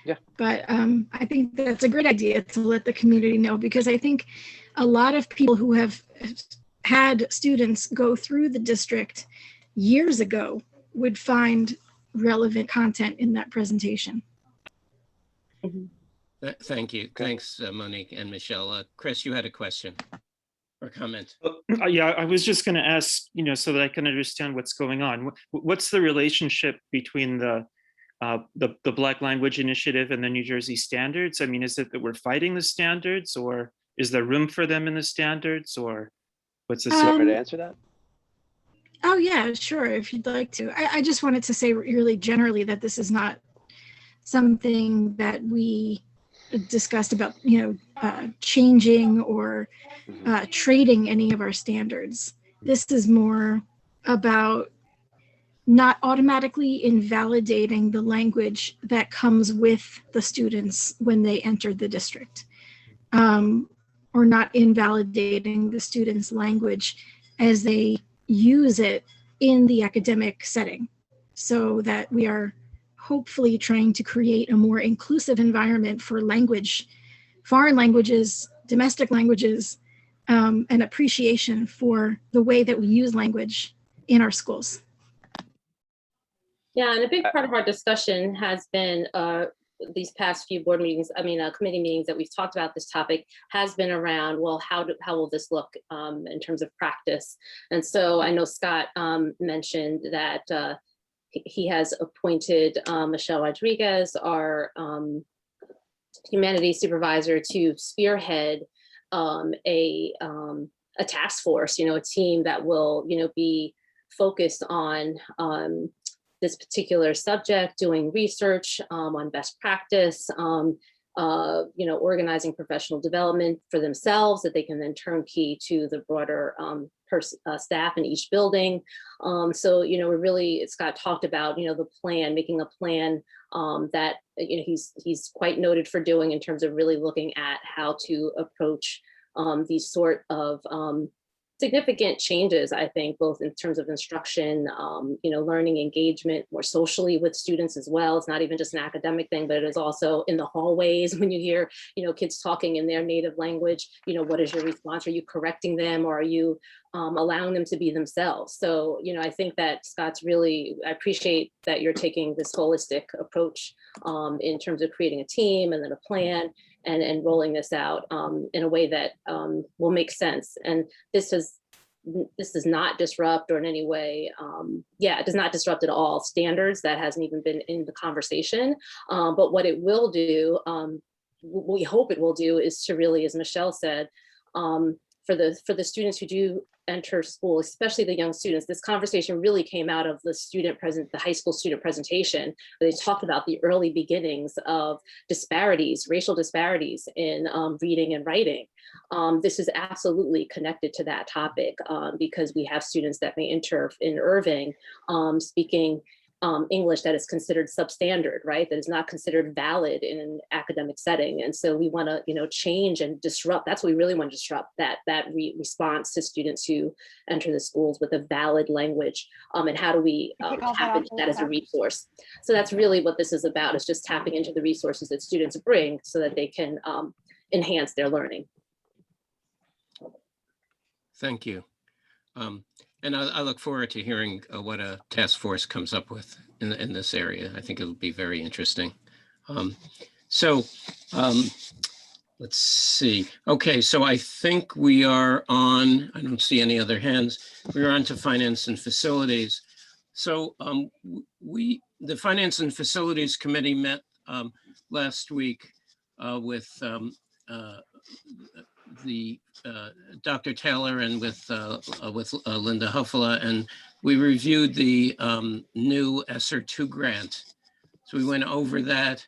Yeah. But I think that's a great idea to let the community know, because I think a lot of people who have had students go through the district years ago would find relevant content in that presentation. Mm-hmm. Thank you. Thanks, Monique and Michelle. Chris, you had a question or comment? Yeah, I was just going to ask, so that I can understand what's going on. What's the relationship between the Black Language Initiative and the New Jersey standards? I mean, is it that we're fighting the standards, or is there room for them in the standards, or what's the to answer that? Oh yeah, sure, if you'd like to. I just wanted to say really generally that this is not something that we discussed about, changing or trading any of our standards. This is more about not automatically invalidating the language that comes with the students when they enter the district, or not invalidating the students' language as they use it in the academic setting, so that we are hopefully trying to create a more inclusive environment for language, foreign languages, domestic languages, and appreciation for the way that we use language in our schools. Yeah, and a big part of our discussion has been these past few board meetings, committee meetings that we've talked about this topic, has been around, well, how will this look in terms of practice? And so I know Scott mentioned that he has appointed Michelle Rodriguez, our humanities supervisor, to spearhead a task force, a team that will, be focused on this particular subject, doing research on best practice, organizing professional development for themselves that they can then turnkey to the broader staff in each building. So, we're really, Scott talked about, the plan, making a plan that, he's quite noted for doing in terms of really looking at how to approach these sort of significant changes, I think, both in terms of instruction, learning engagement more socially with students as well. It's not even just an academic thing, but it is also in the hallways when you hear, kids talking in their native language, what is your response? Are you correcting them, or are you allowing them to be themselves. So, you know, I think that Scott's really, I appreciate that you're taking this holistic approach in terms of creating a team and then a plan and rolling this out in a way that will make sense. And this does not disrupt or in any way, it does not disrupt at all standards. That hasn't even been in the conversation. But what it will do, what we hope it will do is to really, as Michelle said, for the students who do enter school, especially the young students, this conversation really came out of the high school student presentation, where they talked about the early beginnings of disparities, racial disparities in reading and writing. This is absolutely connected to that topic because we have students that may enter in Irving speaking English that is considered substandard, right? That is not considered valid in an academic setting. And so we want to, you know, change and disrupt. That's what we really want to disrupt, that response to students who enter the schools with a valid language. And how do we tap into that as a resource? So that's really what this is about, is just tapping into the resources that students bring so that they can enhance their learning. Thank you. And I look forward to hearing what a task force comes up with in this area. I think it'll be very interesting. Let's see. Okay, so I think we are on, I don't see any other hands. We're on to finance and facilities. So the Finance and Facilities Committee met last week with Dr. Taylor and with Linda Huffala, and we reviewed the new ESSER 2 grant. So we went over that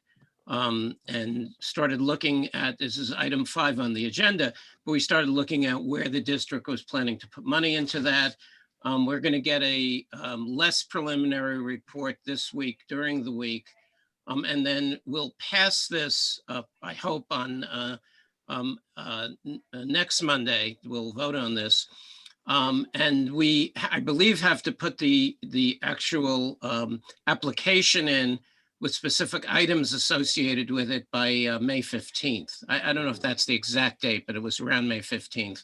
and started looking at, this is item 5 on the agenda, but we started looking at where the district was planning to put money into that. We're going to get a less preliminary report this week during the week, and then we'll pass this, I hope, on next Monday. We'll vote on this. And we, I believe, have to put the actual application in with specific items associated with it by May 15th. I don't know if that's the exact date, but it was around May 15th.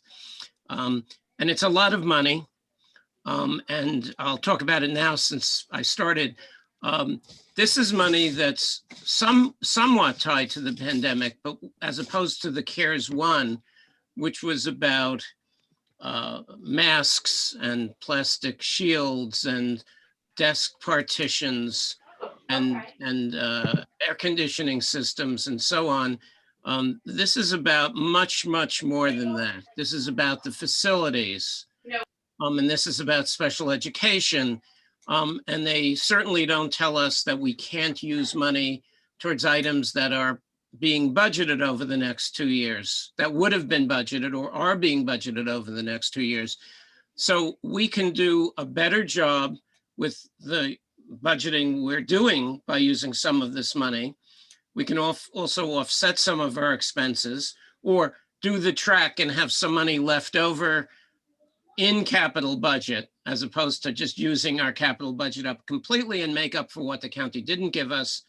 And it's a lot of money. And I'll talk about it now since I started. This is money that's somewhat tied to the pandemic, but as opposed to the CARES 1, which was about masks and plastic shields and desk partitions and air conditioning systems and so on. This is about much, much more than that. This is about the facilities. And this is about special education. And they certainly don't tell us that we can't use money towards items that are being budgeted over the next 2 years, that would have been budgeted or are being budgeted over the next 2 years. So we can do a better job with the budgeting we're doing by using some of this money. We can also offset some of our expenses or do the track and have some money left over in capital budget, as opposed to just using our capital budget up completely and make up for what the county didn't give us.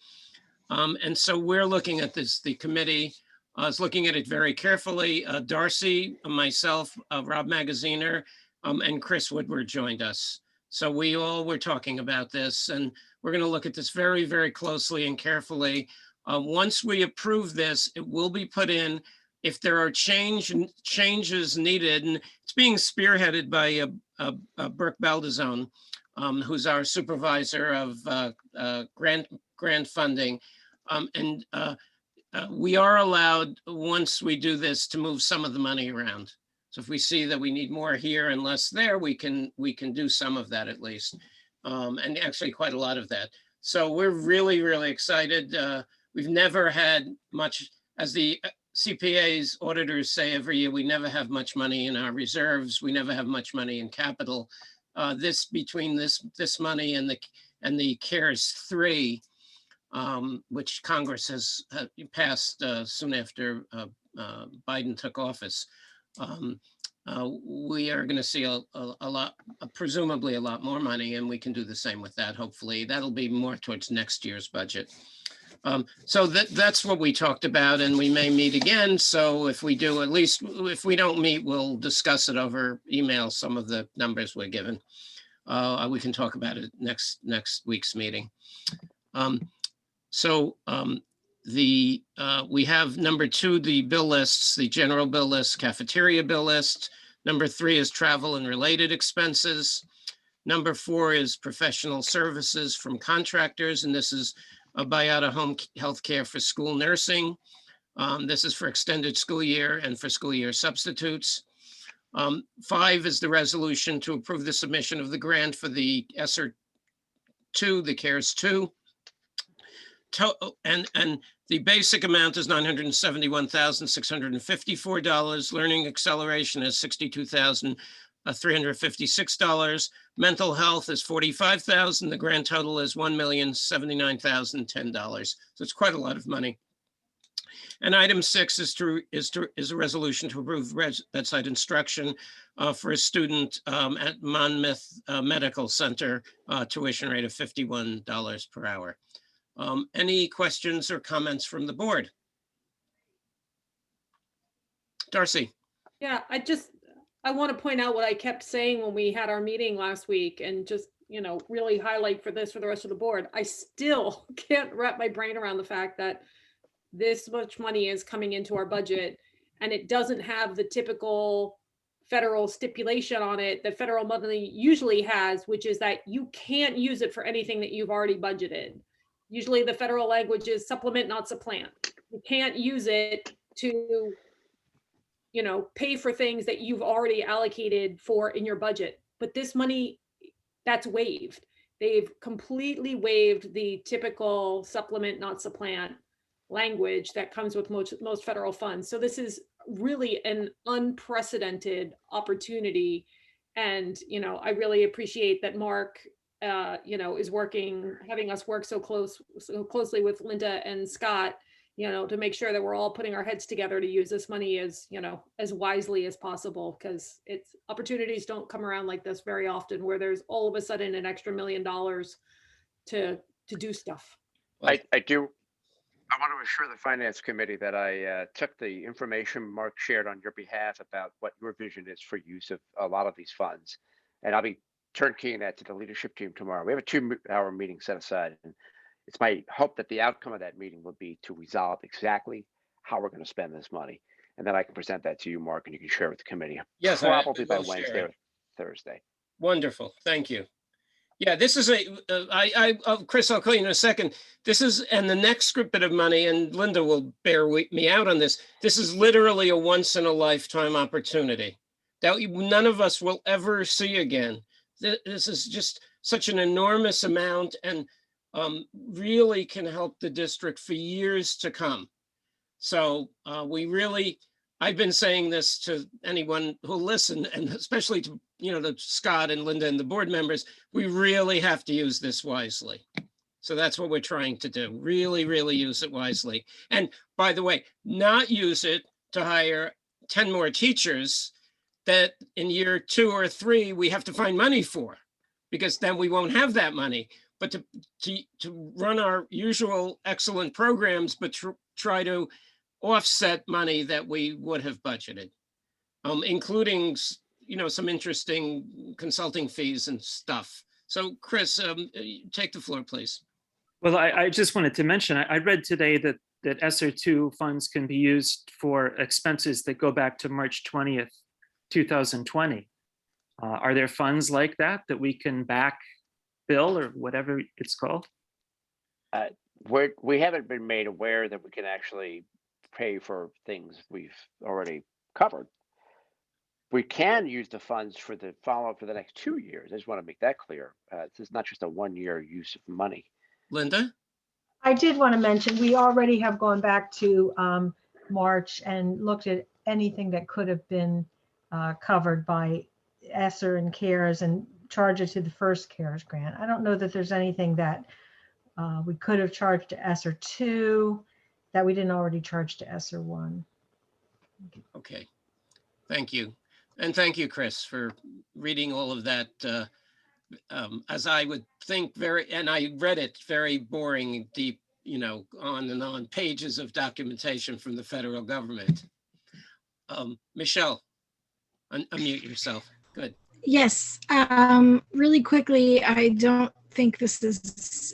And so we're looking at this, the committee is looking at it very carefully. Darcy, myself, Rob Magaziner, and Chris Woodward joined us. So we all were talking about this, and we're going to look at this very, very closely and carefully. Once we approve this, it will be put in. If there are changes needed, and it's being spearheaded by Burke Baldizone, who's our supervisor of grant funding. We are allowed, once we do this, to move some of the money around. So if we see that we need more here and less there, we can do some of that at least, and actually quite a lot of that. So we're really, really excited. We've never had much, as the CPA's auditors say every year, we never have much money in our reserves. We never have much money in capital. Between this money and the CARES 3, which Congress has passed soon after Biden took office, we are going to see a lot, presumably a lot more money, and we can do the same with that. Hopefully, that'll be more towards next year's budget. So that's what we talked about, and we may meet again. So if we do, at least if we don't meet, we'll discuss it over email, some of the numbers we're given. We can talk about it next week's meeting. We have number 2, the bill lists, the general bill list, cafeteria bill list. Number 3 is travel and related expenses. Number 4 is professional services from contractors, and this is a buyout of home health care for school nursing. This is for extended school year and for school year substitutes. 5 is the resolution to approve the submission of the grant for the ESSER 2, the CARES 2. And the basic amount is $971,654. Learning acceleration is $62,356. Mental health is $45,000. The grand total is $1,079,010. So it's quite a lot of money. And item 6 is a resolution to approve bedside instruction for a student at Monmouth Medical Center, tuition rate of $51 per hour. Any questions or comments from the board? Darcy. Yeah, I want to point out what I kept saying when we had our meeting last week, and just, really highlight for the rest of the board. I still can't wrap my brain around the fact that this much money is coming into our budget and it doesn't have the typical federal stipulation on it that federal money usually has, which is that you can't use it for anything that you've already budgeted. Usually the federal language is supplement, not supplant. You can't use it to, pay for things that you've already allocated for in your budget. But this money, that's waived. They've completely waived the typical supplement, not supplant language that comes with most federal funds. So this is really an unprecedented opportunity. And, I really appreciate that Mark is having us work so closely with Linda and Scott, to make sure that we're all putting our heads together to use this money as wisely as possible, because opportunities don't come around like this very often, where there's all of a sudden an extra $1 million to do stuff. I want to assure the finance committee that I took the information Mark shared on your behalf about what your vision is for use of a lot of these funds. And I'll be turnkeying that to the leadership team tomorrow. We have a 2-hour meeting set aside, and it's my hope that the outcome of that meeting will be to resolve exactly how we're going to spend this money. And then I can present that to you, Mark, and you can share it with the committee. Yes, probably by Wednesday or Thursday. Wonderful. Thank you. Yeah, this is Chris, I'll call you in a second. This is, and the next bit of money, and Linda will bear me out on this. This is literally a once in a lifetime opportunity that none of us will ever see again. This is just such an enormous amount, and really can help the district for years to come. So I've been saying this to anyone who'll listen, and especially to to Scott and Linda and the board members, we really have to use this wisely. So that's what we're trying to do. Really, really use it wisely. And by the way, not use it to hire 10 more teachers that in year 2 or 3, we have to find money for, because then we won't have that money. But to run our usual excellent programs, but try to offset money that we would have budgeted, including some interesting consulting fees and stuff. So Chris, take the floor, please. Well, I just wanted to mention, I read today that ESSER 2 funds can be used for expenses that go back to March 20th, 2020. Are there funds like that we can back bill or whatever it's called? We haven't been made aware that we can actually pay for things we've already covered. We can use the funds for the follow-up for the next 2 years. I just want to make that clear. This is not just a 1-year use of money. Linda? I did want to mention, we already have gone back to March and looked at anything that could have been covered by ESSER and CARES and charge it to the first CARES grant. I don't know that there's anything that we could have charged to ESSER 2 that we didn't already charge to ESSER 1. Okay, thank you. And thank you, Chris, for reading all of that, as I would think and I read it, very boring, deep, on and on, pages of documentation from the federal government. Michelle, unmute yourself. Good. Yes, really quickly, I don't think this is,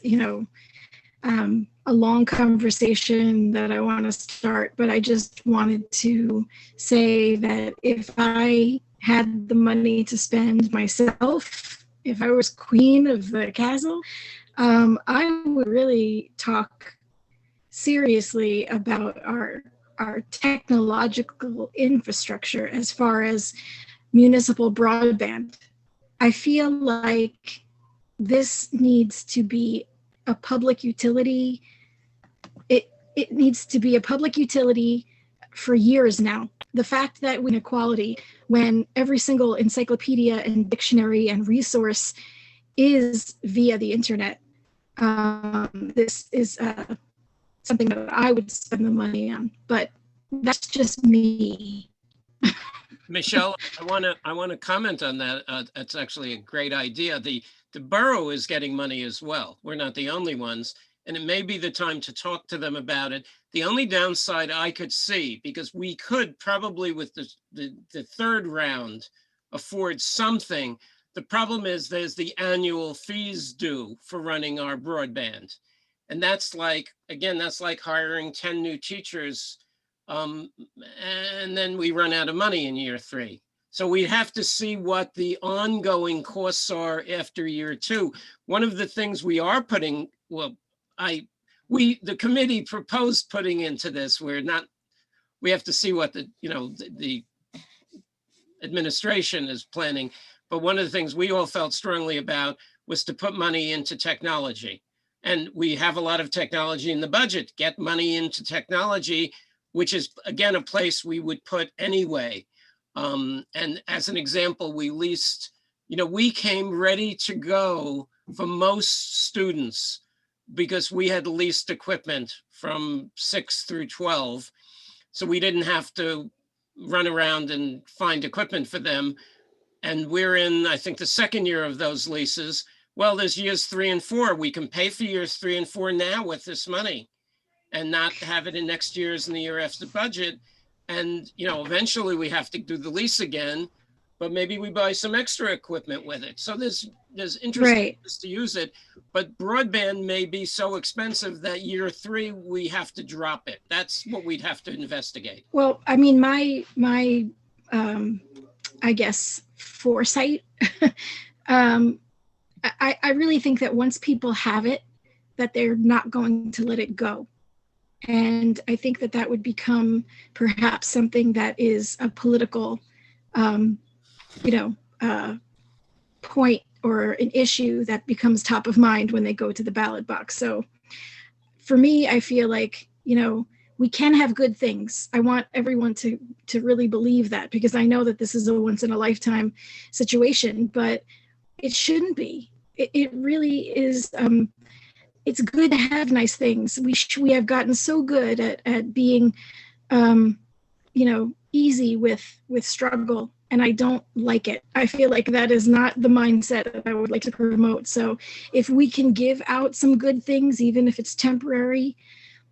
a long conversation that I want to start, but I just wanted to say that if I had the money to spend myself, if I was queen of the castle, I would really talk seriously about our technological infrastructure as far as municipal broadband. I feel like this needs to be a public utility. It needs to be a public utility for years now. The fact that we inequality, when every single encyclopedia and dictionary and resource is via the internet, this is something that I would spend the money on, but that's just me. Michelle, I want to comment on that. That's actually a great idea. The borough is getting money as well. We're not the only ones, and it may be the time to talk to them about it. The only downside I could see, because we could probably with the third round afford something. The problem is there's the annual fees due for running our broadband. And that's like, again, that's like hiring 10 new teachers. And then we run out of money in year 3. So we have to see what the ongoing costs are after year 2. One of the things we are putting, the committee proposed putting into this, we have to see what the administration is planning. But one of the things we all felt strongly about was to put money into technology. And we have a lot of technology in the budget. Get money into technology, which is, again, a place we would put anyway. And as an example, we leased, we came ready to go for most students because we had leased equipment from 6 through 12. So we didn't have to run around and find equipment for them. And we're in, I think, the second year of those leases. Well, there's years 3 and 4. We can pay for years 3 and 4 now with this money and not have it in next year's and the year after budget. And, eventually we have to do the lease again, but maybe we buy some extra equipment with it. So there's interest Right. to use it, but broadband may be so expensive that year 3, we have to drop it. That's what we'd have to investigate. Well, I mean, my I guess, foresight, I really think that once people have it, that they're not going to let it go. And I think that that would become perhaps something that is a political, point or an issue that becomes top of mind when they go to the ballot box. So for me, I feel like, we can have good things. I want everyone to really believe that, because I know that this is a once in a lifetime situation, but it shouldn't be. It really is. It's good to have nice things. We have gotten so good at being, easy with struggle, and I don't like it. I feel like that is not the mindset that I would like to promote. So if we can give out some good things, even if it's temporary,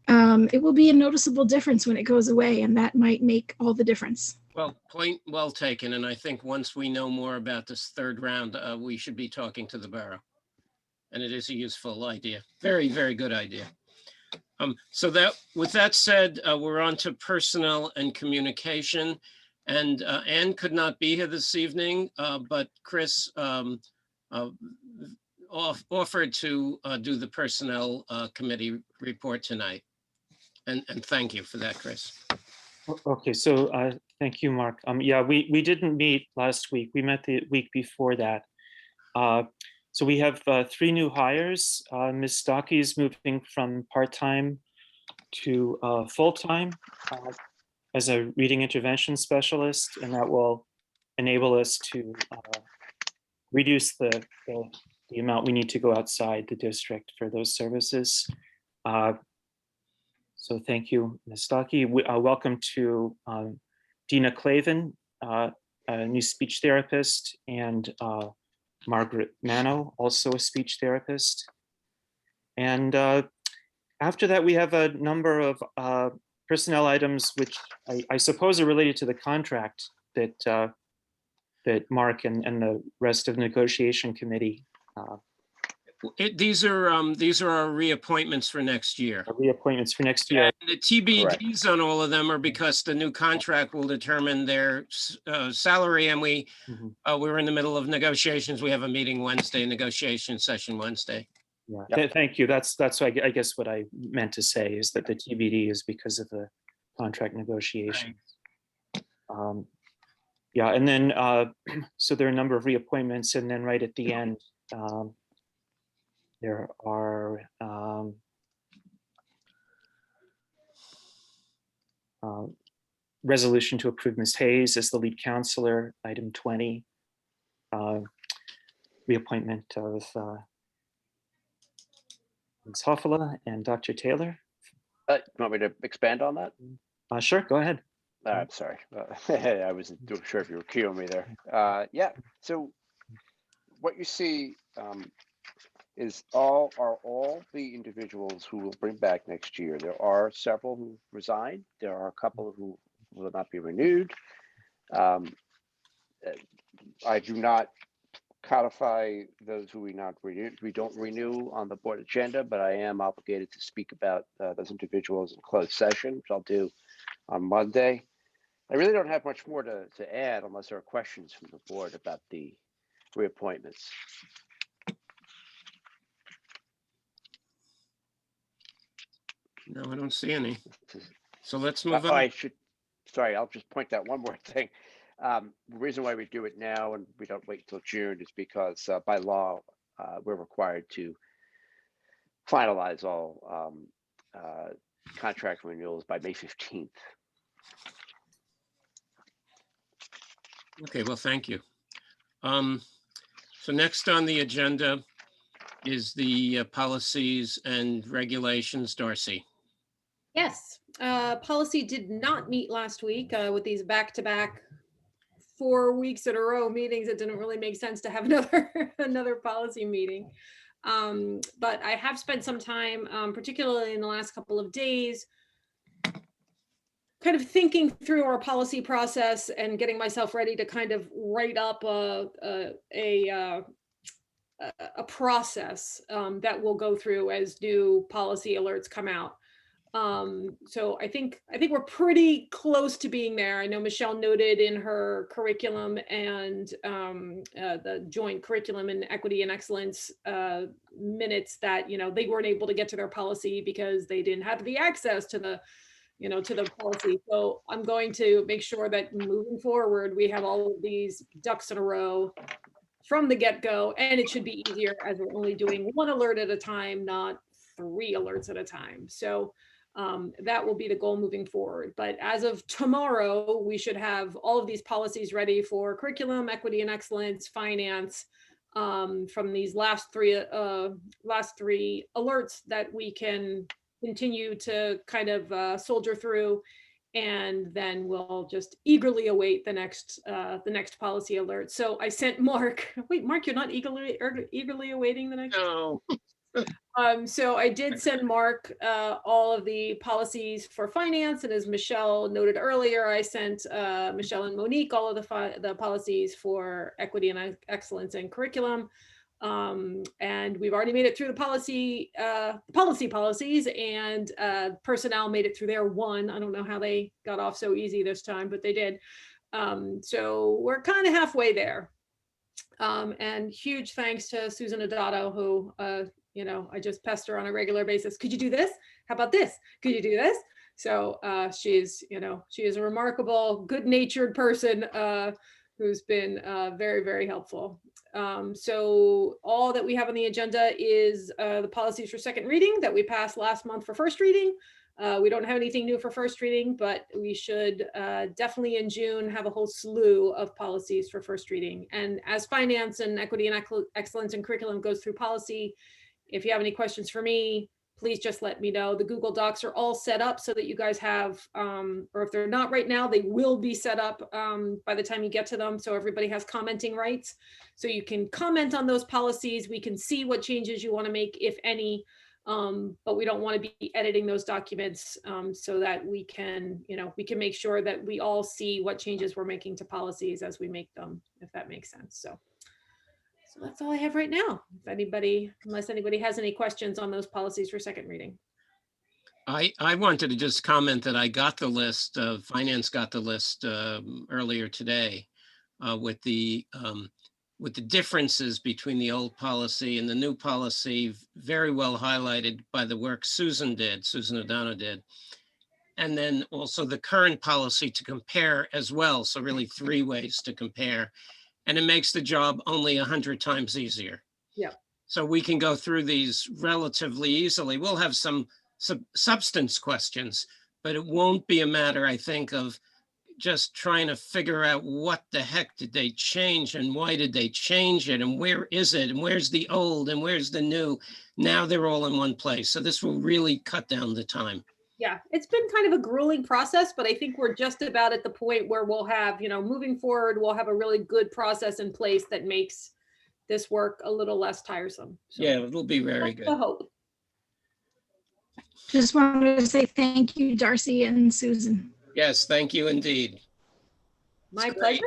it will be a noticeable difference when it goes away, and that might make all the difference. Well, point well taken. And I think once we know more about this third round, we should be talking to the borough. And it is a useful idea. Very, very good idea. So that, with that said, we're on to personnel and communication. And Anne could not be here this evening, but Chris offered to do the personnel committee report tonight. And thank you for that, Chris. Okay, so thank you, Mark. Yeah, we didn't meet last week. We met the week before that. So we have 3 new hires. Ms. Stocky is moving from part-time to full-time as a reading intervention specialist, and that will enable us to reduce the amount we need to go outside the district for those services. So thank you, Ms. Stocky. Welcome to Dina Clavin, a new speech therapist, and Margaret Mano, also a speech therapist. And After that, we have a number of personnel items, which I suppose are related to the contract that that Mark and the rest of the negotiation committee These are our reappointments for next year. reappointments for next year. And the TBDs on all of them are because the new contract will determine their salary, and we're in the middle of negotiations. We have a meeting Wednesday, negotiation session Wednesday. Yeah, Yep. thank you. That's I guess what I meant to say is that the TBD is because of the contract negotiation. Yeah, and then so there are a number of reappointments, and then right at the end, there are resolution to approve Ms. Hayes as the lead counselor, item 20. Reappointment of Ms. Hoffala and Dr. Taylor. You want me to expand on that? Sure, go ahead. I'm sorry. I wasn't sure if you were cueing me there. Yeah, so what you see is all the individuals who will bring back next year. There are several who resigned. There are a couple who will not be renewed. I do not codify those who we don't renew on the board agenda, but I am obligated to speak about those individuals in closed session, which I'll do on Monday. I really don't have much more to add unless there are questions from the board about the reappointments. No, I don't see any. So let's move Oh, on. Sorry, I'll just point out one more thing. The reason why we do it now and we don't wait until June is because by law, we're required to finalize all contract renewals by May 15th. Okay, well, thank you. So next on the agenda is the policies and regulations. Darcy. Yes, policy did not meet last week with these back-to-back 4 weeks in a row meetings. It didn't really make sense to have another policy meeting. But I have spent some time, particularly in the last couple of days, kind of thinking through our policy process and getting myself ready to kind of write up a process that we'll go through as new policy alerts come out. So I think we're pretty close to being there. I know Michelle noted in her curriculum and the joint curriculum and equity and excellence minutes that, they weren't able to get to their policy because they didn't have the access to the policy. So I'm going to make sure that moving forward, we have all of these ducks in a row from the get-go, and it should be easier as we're only doing one alert at a time, not 3 alerts at a time. So that will be the goal moving forward. But as of tomorrow, we should have all of these policies ready for curriculum, equity and excellence, finance, from these last three alerts that we can continue to kind of soldier through, and then we'll just eagerly await the next policy alert. So I sent Mark. Wait, Mark, you're not eagerly awaiting the next? No. So I did send Mark all of the policies for finance, and as Michelle noted earlier, I sent Michelle and Monique all of the policies for equity and excellence and curriculum. And we've already made it through the policies, and personnel made it through their one. I don't know how they got off so easy this time, but they did. So we're kind of halfway there. And huge thanks to Susan Adato, who, I just pester on a regular basis. Could you do this? How about this? Could you do this? So she is a remarkable, good-natured person who's been very, very helpful. So all that we have on the agenda is the policies for second reading that we passed last month for first reading. We don't have anything new for first reading, but we should definitely in June have a whole slew of policies for first reading. And as finance and equity and excellence and curriculum goes through policy, if you have any questions for me, please just let me know. The Google Docs are all set up so that you guys have, or if they're not right now, they will be set up by the time you get to them. So everybody has commenting rights. So you can comment on those policies. We can see what changes you want to make, if any. But we don't want to be editing those documents so that we can, we can make sure that we all see what changes we're making to policies as we make them, if that makes sense. So that's all I have right now. If anybody, unless anybody has any questions on those policies for second reading. I wanted to just comment that I got the list, Finance got the list earlier today with the differences between the old policy and the new policy, very well highlighted by the work Susan O'Donnell did. And then also the current policy to compare as well. So really 3 ways to compare. And it makes the job only 100 times easier. Yeah. So we can go through these relatively easily. We'll have some substance questions, but it won't be a matter, I think, of just trying to figure out what the heck did they change and why did they change it and where is it and where's the old and where's the new. Now they're all in one place. So this will really cut down the time. Yeah, it's been kind of a grueling process, but I think we're just about at the point where we'll have, moving forward, we'll have a really good process in place that makes this work a little less tiresome. So yeah, it'll be very good. I hope. Just wanted to say thank you, Darcy and Susan. Yes, thank you indeed. My pleasure.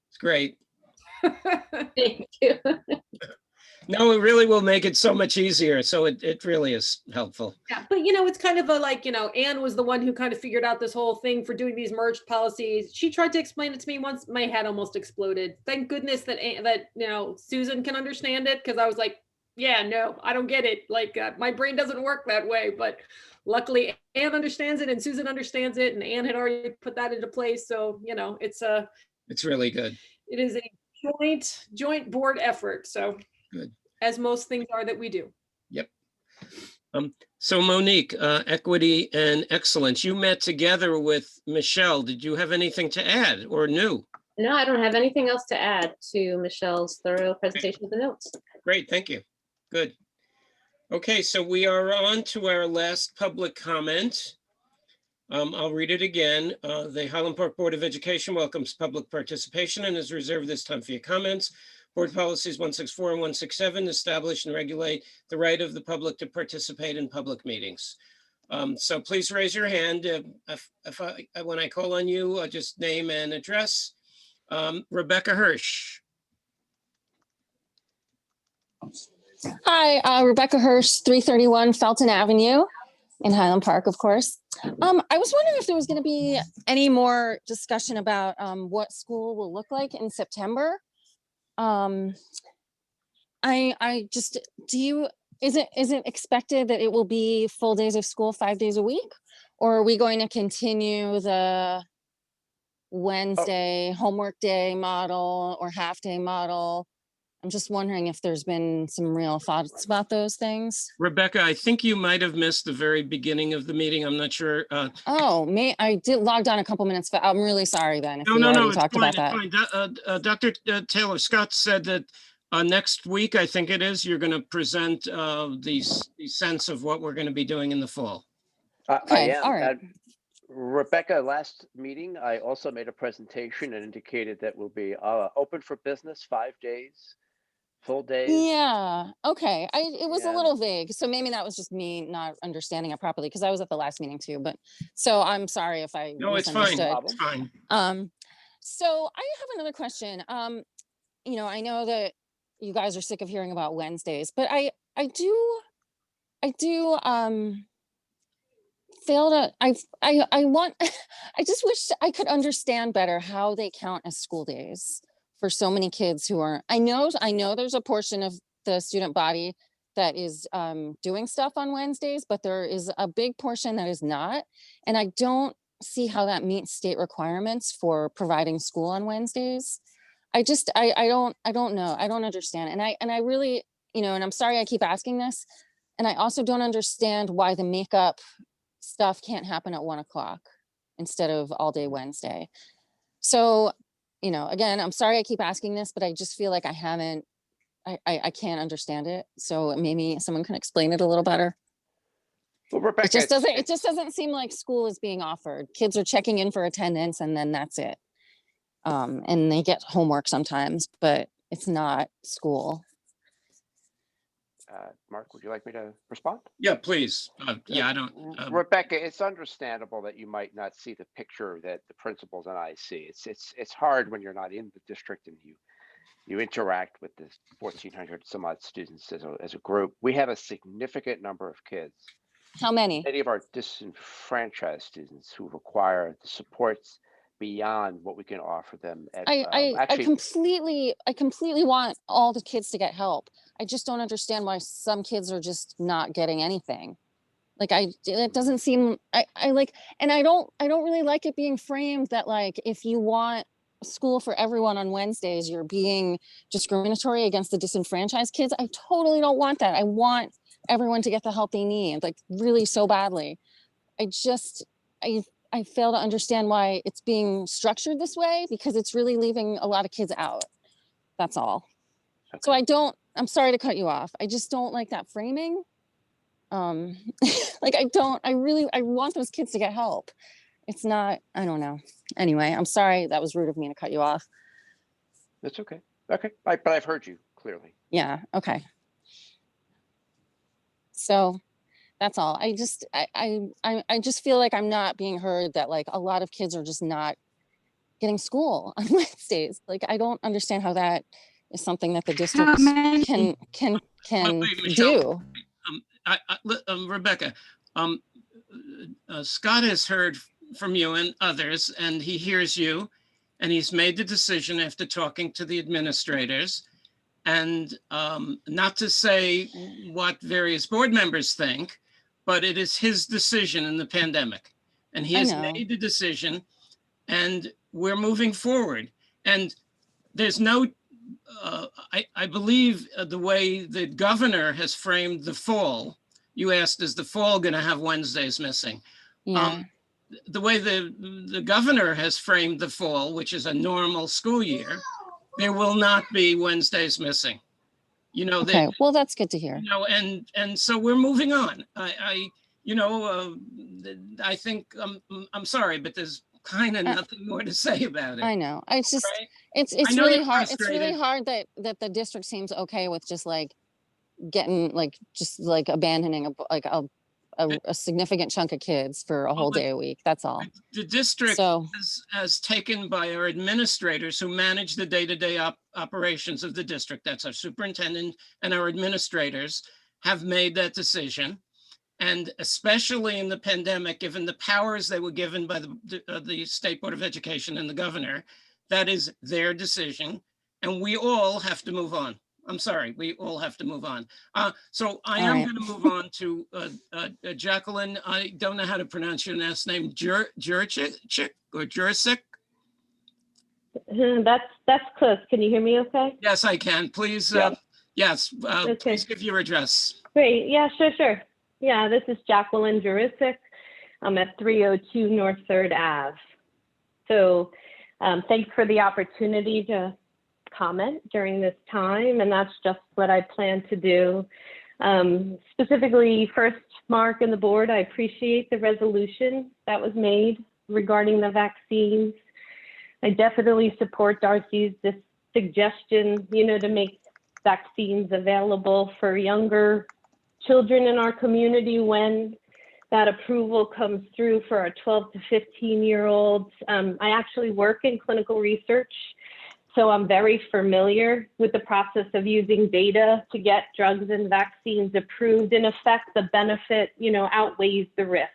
It's great. Thank you. No, it really will make it so much easier. So it really is helpful. Yeah, but it's kind of Anne was the one who kind of figured out this whole thing for doing these merged policies. She tried to explain it to me once. My head almost exploded. Thank goodness that Susan can understand it, because I was like, yeah, no, I don't get it. My brain doesn't work that way. But luckily, Anne understands it and Susan understands it, and Anne had already put that into place. So it's really good. It is a joint board effort. So. Good. As most things are that we do. Yep. So Monique, Equity and Excellence, you met together with Michelle. Did you have anything to add or new? No, I don't have anything else to add to Michelle's thorough presentation of the notes. Great, thank you. Good. Okay, so we are on to our last public comment. I'll read it again. The Highland Park Board of Education welcomes public participation and has reserved this time for your comments. Board policies 164 and 167 establish and regulate the right of the public to participate in public meetings. So please raise your hand when I call on you, just name and address. Rebecca Hirsch. Hi, Rebecca Hirsch, 331 Felton Avenue in Highland Park, of course. I was wondering if there was going to be any more discussion about what school will look like in September. Is it expected that it will be full days of school 5 days a week, or are we going to continue the Wednesday homework day model or half day model? I'm just wondering if there's been some real thoughts about those things. Rebecca, I think you might have missed the very beginning of the meeting. I'm not sure. I did log on a couple minutes, but I'm really sorry then if No, you no, already no, it's talked fine, about it's that. fine. Dr. Taylor Scott said that next week, I think it is, you're going to present the sense of what we're going to be doing in the fall. Okay, I am. all right. Rebecca, last meeting, I also made a presentation and indicated that we'll be open for business 5 days, full days. Yeah, okay. It was a Yeah. little vague, so maybe that was just me not understanding it properly, because I was at the last meeting too, but so I'm sorry if I No, it's fine. misunderstood. It's fine. So I have another question. I know that you guys are sick of hearing about Wednesdays, but I just wish I could understand better how they count as school days for so many kids who are, I know there's a portion of the student body that is doing stuff on Wednesdays, but there is a big portion that is not. And I don't see how that meets state requirements for providing school on Wednesdays. I don't know. I don't understand. And I really, and I'm sorry I keep asking this. And I also don't understand why the makeup stuff can't happen at 1 o'clock instead of all day Wednesday. So, again, I'm sorry I keep asking this, but I just feel like I can't understand it. So maybe someone can explain it a little better. Well, Rebecca, it just doesn't seem like school is being offered. Kids are checking in for attendance and then that's it. And they get homework sometimes, but it's not school. Mark, would you like me to respond? Yeah, please. Yeah, I don't. Rebecca, it's understandable that you might not see the picture that the principals and I see. It's hard when you're not in the district and you interact with the 1,400 some odd students as a group. We have a significant number of kids. How many? Many of our disenfranchised students who require the supports beyond what we can offer them. I completely want all the kids to get help. I just don't understand why some kids are just not getting anything. Like it doesn't seem, I like, and I don't really like it being framed that like, if you want school for everyone on Wednesdays, you're being discriminatory against the disenfranchised kids. I totally don't want that. I want everyone to get the help they need, like really so badly. I fail to understand why it's being structured this way, because it's really leaving a lot of kids out. That's all. Okay. So I'm sorry to cut you off. I just don't like that framing. Like I want those kids to get help. It's not, I don't know. Anyway, I'm sorry. That was rude of me to cut you off. That's okay. Okay. But I've heard you clearly. Yeah. Okay. So that's all. I just feel like I'm not being heard, that like a lot of kids are just not getting school on Wednesdays. Like, I don't understand how that is something that the district can do. Rebecca, Scott has heard from you and others, and he hears you, and he's made the decision after talking to the administrators. And not to say what various board members think, but it is his decision in the pandemic. And he has made the decision, and we're moving forward. And there's no, I believe the way the governor has framed the fall, you asked, is the fall going to have Wednesdays missing? Yeah. The way the governor has framed the fall, which is a normal school year, there will not be Wednesdays missing. You know, okay, well, that's good to hear. You know, and so we're moving on. I think I'm sorry, but there's kind of nothing more to say about it. I know. It's just, right? It's really hard. It's really hard that the district seems okay with just like getting just abandoning a significant chunk of kids for a whole day a week. That's all. The district, as taken by our administrators who manage the day-to-day operations of the district, that's our superintendent and our administrators, have made that decision. And especially in the pandemic, given the powers they were given by the State Board of Education and the governor, that is their decision. And we all have to move on. I'm sorry, we all have to move on. So I am going to move on to Jacqueline. I don't know how to pronounce your last name, Jurczyk or Jurczyk? That's close. Can you hear me okay? Yes, I can. Please, yes, okay. Please give your address. Great, yeah, sure. Yeah, this is Jacqueline Jurczyk. I'm at 302 North 3rd Ave. So thanks for the opportunity to comment during this time, and that's just what I plan to do. Specifically, first, Mark and the board, I appreciate the resolution that was made regarding the vaccines. I definitely support Darcy's suggestion, to make vaccines available for younger children in our community when that approval comes through for our 12 to 15-year-olds. I actually work in clinical research, so I'm very familiar with the process of using data to get drugs and vaccines approved. In effect, the benefit, outweighs the risk,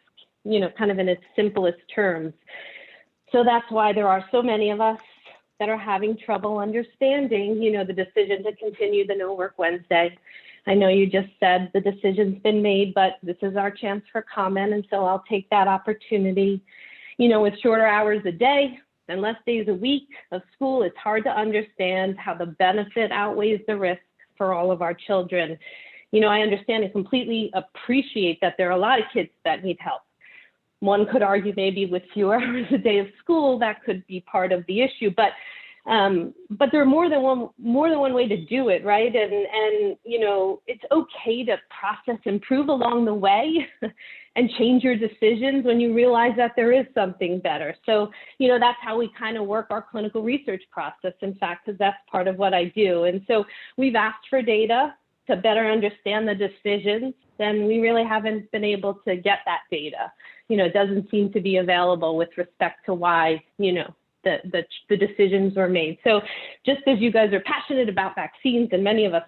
kind of in its simplest terms. So that's why there are so many of us that are having trouble understanding, the decision to continue the No Work Wednesday. I know you just said the decision's been made, but this is our chance for comment, and so I'll take that opportunity. With shorter hours a day and less days a week of school, it's hard to understand how the benefit outweighs the risk for all of our children. I understand and completely appreciate that there are a lot of kids that need help. One could argue maybe with fewer hours a day of school, that could be part of the issue, but there are more than one way to do it, right? And it's okay to process, improve along the way and change your decisions when you realize that there is something better. So, that's how we kind of work our clinical research process, in fact, because that's part of what I do. And so we've asked for data to better understand the decisions, then we really haven't been able to get that data. It doesn't seem to be available with respect to why, the decisions were made. So just as you guys are passionate about vaccines, and many of us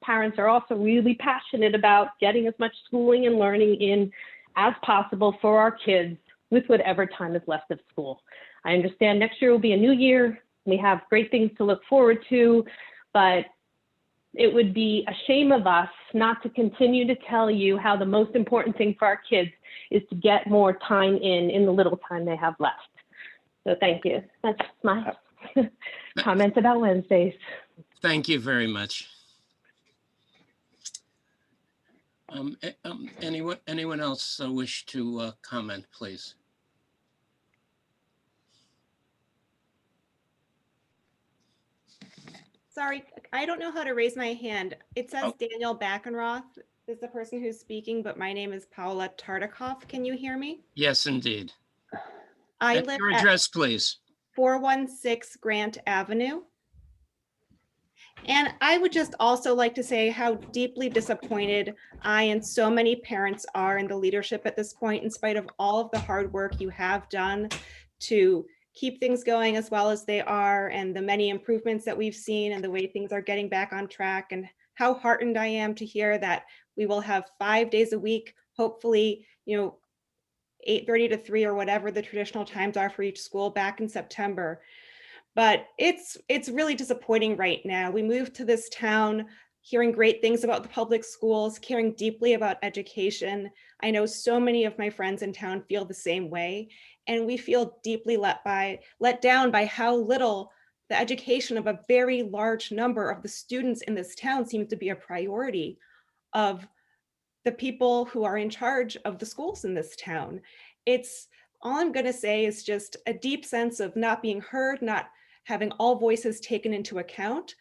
parents are also really passionate about getting as much schooling and learning in as possible for our kids with whatever time is left of school. I understand next year will be a new year. We have great things to look forward to, but it would be a shame of us not to continue to tell you how the most important thing for our kids is to get more time in the little time they have left. So thank you. That's my comments about Wednesdays. Thank you very much. Anyone else wish to comment, please? Sorry, I don't know how to raise my hand. It says Oh. Daniel Backenroth is the person who's speaking, but my name is Paula Tartikoff. Can you hear me? Yes, indeed. I And live your at address, please. 416 Grant Avenue. And I would just also like to say how deeply disappointed I and so many parents are in the leadership at this point, in spite of all of the hard work you have done to keep things going as well as they are, and the many improvements that we've seen and the way things are getting back on track, and how heartened I am to hear that we will have 5 days a week, hopefully, 8:30 to 3 or whatever the traditional times are for each school back in September. But it's really disappointing right now. We moved to this town hearing great things about the public schools, caring deeply about education. I know so many of my friends in town feel the same way, and we feel deeply let down by how little the education of a very large number of the students in this town seems to be a priority of the people who are in charge of the schools in this town. All I'm going to say is just a deep sense of not being heard, not having all voices taken into account,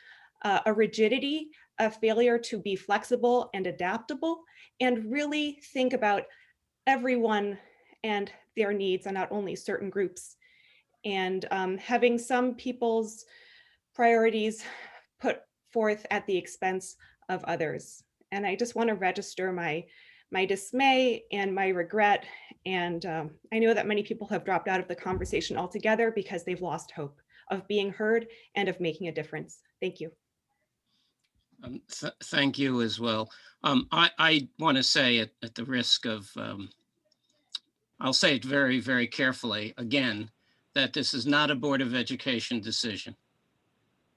a rigidity, a failure to be flexible and adaptable, and really think about everyone and their needs and not only certain groups. And having some people's priorities put forth at the expense of others. And I just want to register my dismay and my regret. And I know that many people have dropped out of the conversation altogether because they've lost hope of being heard and of making a difference. Thank you. Thank you as well. I want to say at the risk of, I'll say it very, very carefully again, that this is not a Board of Education decision.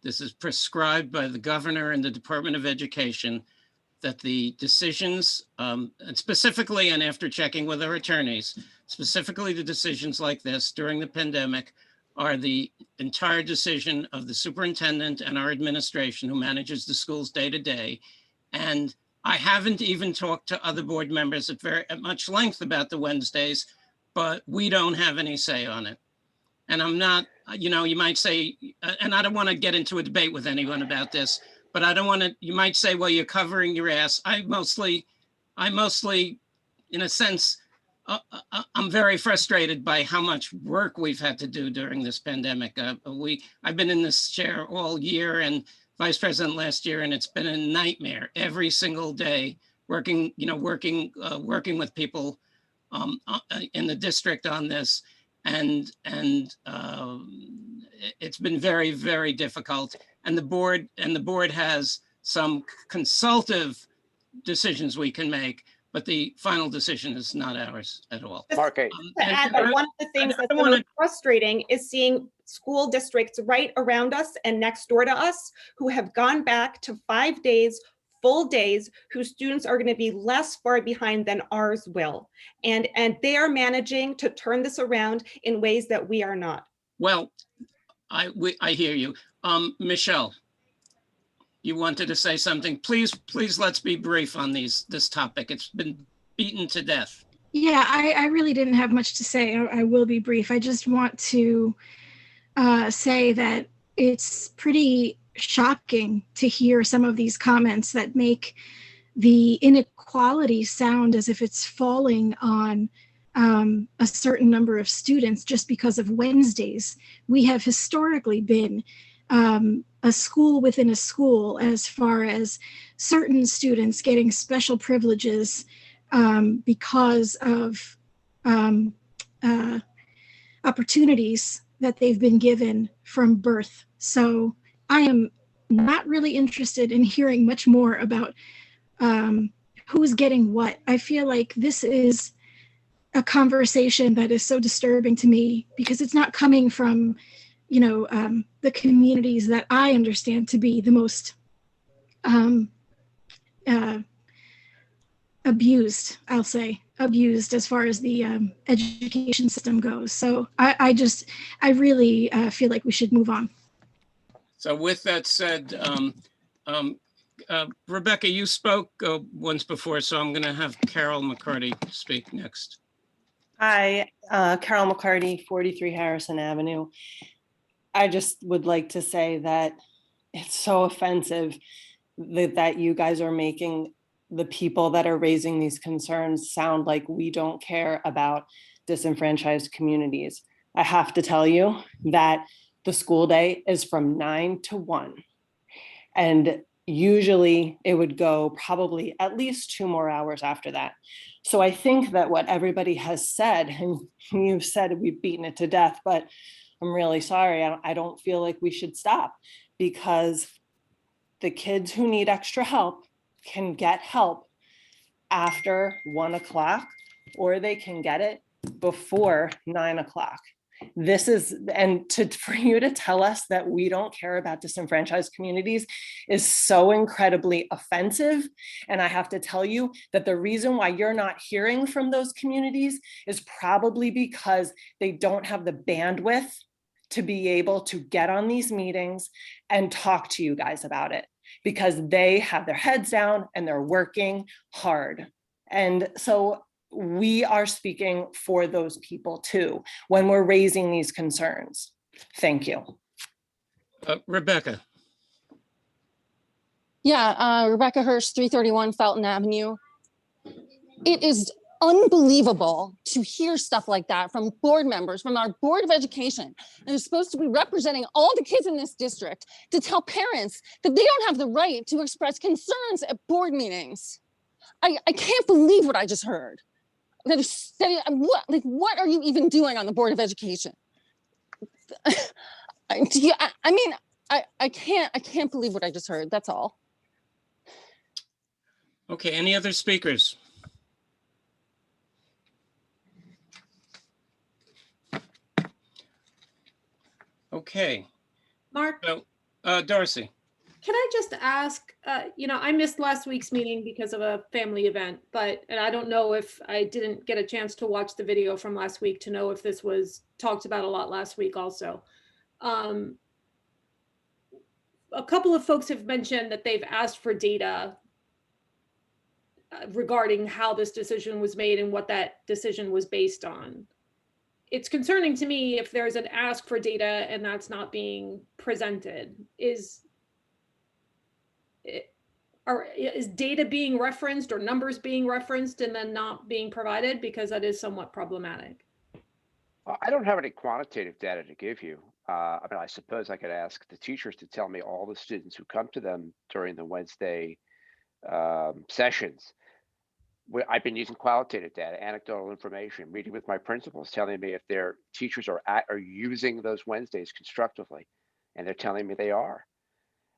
This is prescribed by the governor and the Department of Education, that the decisions, and specifically, and after checking with our attorneys, specifically the decisions like this during the pandemic are the entire decision of the superintendent and our administration who manages the schools day to day. And I haven't even talked to other board members at much length about the Wednesdays, but we don't have any say on it. And I'm not, you might say, and I don't want to get into a debate with anyone about this, but I don't want to, you might say, well, you're covering your ass. I mostly, in a sense, I'm very frustrated by how much work we've had to do during this pandemic. I've been in this chair all year and vice president last year, and it's been a nightmare every single day working with people in the district on this. And it's been very, very difficult. And the board has some consultative decisions we can make, but the final decision is not ours at all. Okay. To add that one of the things that's most frustrating is seeing school districts right around us and next door to us who have gone back to 5 days, full days, whose students are going to be less far behind than ours will. And they are managing to turn this around in ways that we are not. Well, I hear you. Michelle, you wanted to say something. Please, let's be brief on this topic. It's been beaten to death. Yeah, I really didn't have much to say. I will be brief. I just want to say that it's pretty shocking to hear some of these comments that make the inequality sound as if it's falling on a certain number of students just because of Wednesdays. We have historically been a school within a school as far as certain students getting special privileges because of opportunities that they've been given from birth. So I am not really interested in hearing much more about who's getting what. I feel like this is a conversation that is so disturbing to me because it's not coming from, the communities that I understand to be the most abused, I'll say, abused as far as the education system goes. So I really feel like we should move on. So with that said, Rebecca, you spoke once before, so I'm going to have Carol McCarty speak next. Hi, Carol McCarty, 43 Harrison Avenue. I just would like to say that it's so offensive that you guys are making the people that are raising these concerns sound like we don't care about disenfranchised communities. I have to tell you that the school day is from 9 to 1. And usually it would go probably at least 2 more hours after that. So I think that what everybody has said, and you've said we've beaten it to death, but I'm really sorry. I don't feel like we should stop, because the kids who need extra help can get help after 1 o'clock, or they can get it before 9 o'clock. This is, for you to tell us that we don't care about disenfranchised communities is so incredibly offensive. And I have to tell you that the reason why you're not hearing from those communities is probably because they don't have the bandwidth to be able to get on these meetings and talk to you guys about it, because they have their heads down and they're working hard. And so we are speaking for those people too when we're raising these concerns. Thank you. Rebecca. Yeah, Rebecca Hirsch, 331 Felton Avenue. It is unbelievable to hear stuff like that from board members, from our Board of Education, and is supposed to be representing all the kids in this district, to tell parents that they don't have the right to express concerns at board meetings. I can't believe what I just heard. What are you even doing on the Board of Education? I can't believe what I just heard. That's all. Okay, any other speakers? Okay. Mark? So, Darcy. Can I just ask, I missed last week's meeting because of a family event, and I don't know if I didn't get a chance to watch the video from last week to know if this was talked about a lot last week also. A couple of folks have mentioned that they've asked for data regarding how this decision was made and what that decision was based on. It's concerning to me if there's an ask for data and that's not being presented. Is data being referenced or numbers being referenced and then not being provided? Because that is somewhat problematic. I don't have any quantitative data to give you. I suppose I could ask the teachers to tell me all the students who come to them during the Wednesday sessions. I've been using qualitative data, anecdotal information, meeting with my principals, telling me if their teachers are using those Wednesdays constructively, and they're telling me they are.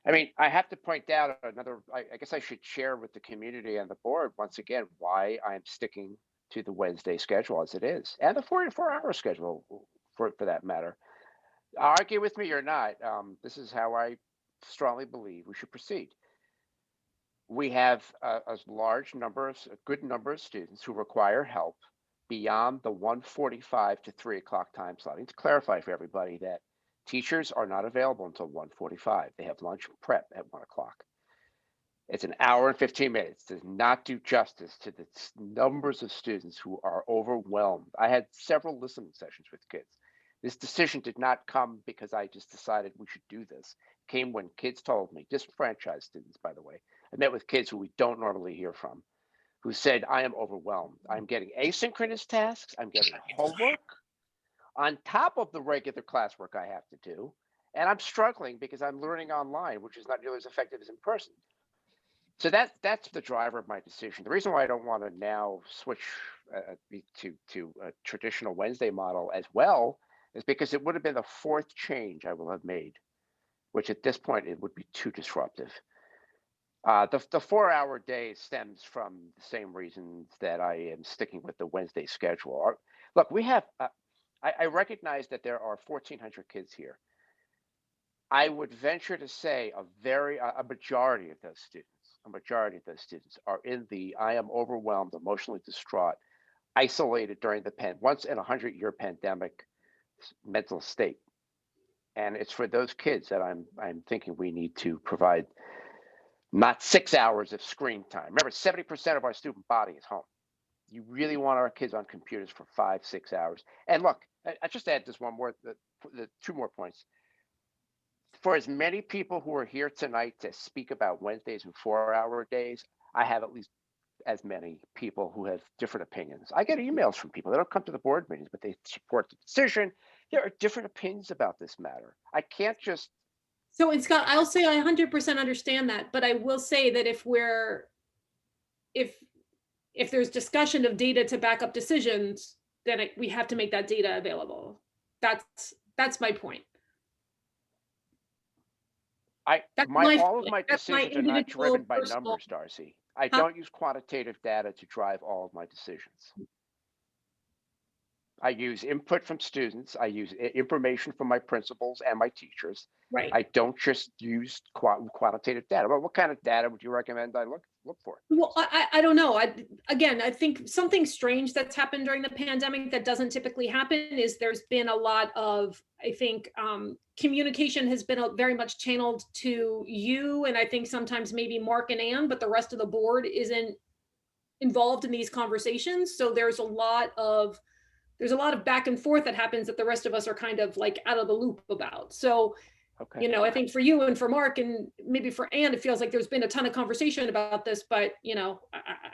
I have to point out another, I guess I should share with the community and the board once again why I'm sticking to the Wednesday schedule as it is, and the 44-hour schedule for that matter. Argue with me or not, this is how I strongly believe we should proceed. We have a good number of students who require help beyond the 1:45 to 3 o'clock time slot. I need to clarify for everybody that teachers are not available until 1:45. They have lunch prep at 1 o'clock. It's an hour and 15 minutes. Does not do justice to the numbers of students who are overwhelmed. I had several listening sessions with kids. This decision did not come because I just decided we should do this. It came when kids told me, disenfranchised students, by the way. I met with kids who we don't normally hear from, who said, I am overwhelmed. I'm getting asynchronous tasks. I'm getting homework on top of the regular classwork I have to do. And I'm struggling because I'm learning online, which is not nearly as effective as in person. So that's the driver of my decision. The reason why I don't want to now switch to a traditional Wednesday model as well is because it would have been the fourth change I will have made, which at this point it would be too disruptive. The 4-hour day stems from the same reasons that I am sticking with the Wednesday schedule. Look, we have, I recognize that there are 1,400 kids here. I would venture to say a majority of those students are in the I am overwhelmed, emotionally distraught, isolated during the once in a 100-year pandemic mental state. And it's for those kids that I'm thinking we need to provide not 6 hours of screen time. Remember, 70% of our student body is home. You really want our kids on computers for 5-6 hours. And look, I just add this one more, the 2 more points. For as many people who are here tonight to speak about Wednesdays and 4-hour days, I have at least as many people who have different opinions. I get emails from people. They don't come to the board meetings, but they support the decision. There are different opinions about this matter. I can't just. So, and Scott, I'll say I 100% understand that, but I will say that if there's discussion of data to back up decisions, then we have to make that data available. That's my point. All of my decisions are not driven by numbers, Darcy. I don't use quantitative data to drive all of my decisions. I use input from students. I use information from my principals and my teachers. Right. I don't just use quantitative data. Well, what kind of data would you recommend I look for? Well, I don't know. I think something strange that's happened during the pandemic that doesn't typically happen is there's been a lot of, I think, communication has been very much channeled to you. And I think sometimes maybe Mark and Ann, but the rest of the board isn't involved in these conversations. So there's a lot of back and forth that happens that the rest of us are kind of like out of the loop about. So, okay. I think for you and for Mark and maybe for Ann, it feels like there's been a ton of conversation about this, but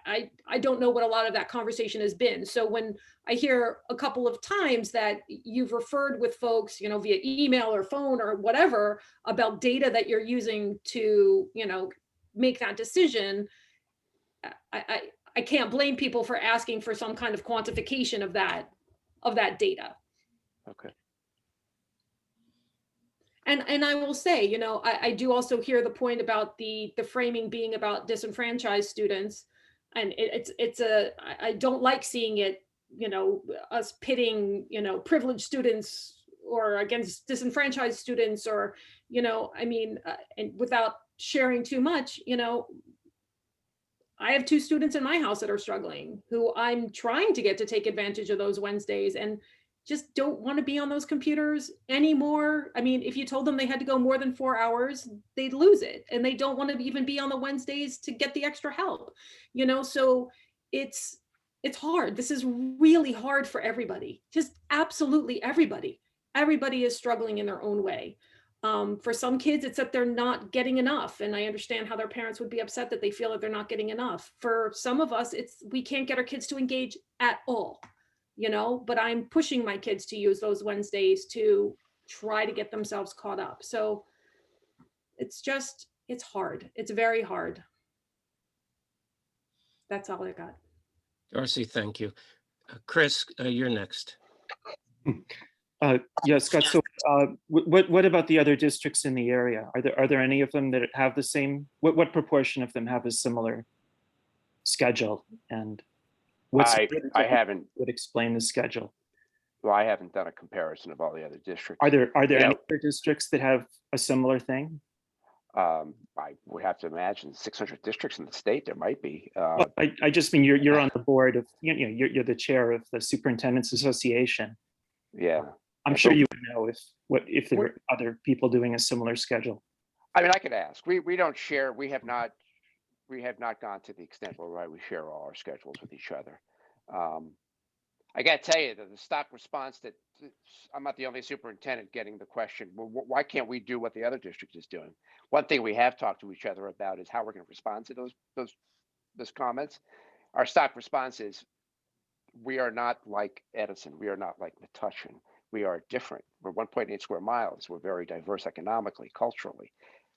I don't know what a lot of that conversation has been. So when I hear a couple of times that you've referred with folks, via email or phone or whatever about data that you're using to, make that decision, I can't blame people for asking for some kind of quantification of that data. Okay. And I will say, I do also hear the point about the framing being about disenfranchised students. And I don't like seeing it, us pitting, privileged students or against disenfranchised students or, and without sharing too much, I have 2 students in my house that are struggling who I'm trying to get to take advantage of those Wednesdays and just don't want to be on those computers anymore. I mean, if you told them they had to go more than 4 hours, they'd lose it. And they don't want to even be on the Wednesdays to get the extra help, so it's hard. This is really hard for everybody, just absolutely everybody. Everybody is struggling in their own way. For some kids, it's that they're not getting enough. And I understand how their parents would be upset that they feel that they're not getting enough. For some of us, we can't get our kids to engage at all, but I'm pushing my kids to use those Wednesdays to try to get themselves caught up. So it's hard. It's very hard. That's all I got. Darcy, thank you. Chris, you're next. Yes, Scott. So what about the other districts in the area? Are there any of them that have the same, what proportion of them have a similar schedule? And I haven't would explain the schedule. Well, I haven't done a comparison of all the other districts. Are there any other districts that have a similar thing? I would have to imagine 600 districts in the state. There might be. Well, I just mean you're on the board of, you're the chair of the Superintendent's Association. Yeah. I'm sure you would know if there were other people doing a similar schedule. I mean, I could ask. We don't share. We have not gone to the extent where we share all our schedules with each other. I got to tell you that the stock response that I'm not the only superintendent getting the question, well, why can't we do what the other district is doing? One thing we have talked to each other about is how we're going to respond to those comments. Our stock response is, we are not like Edison. We are not like Metuchen. we are different. We're 1.8 square miles. We're very diverse economically, culturally.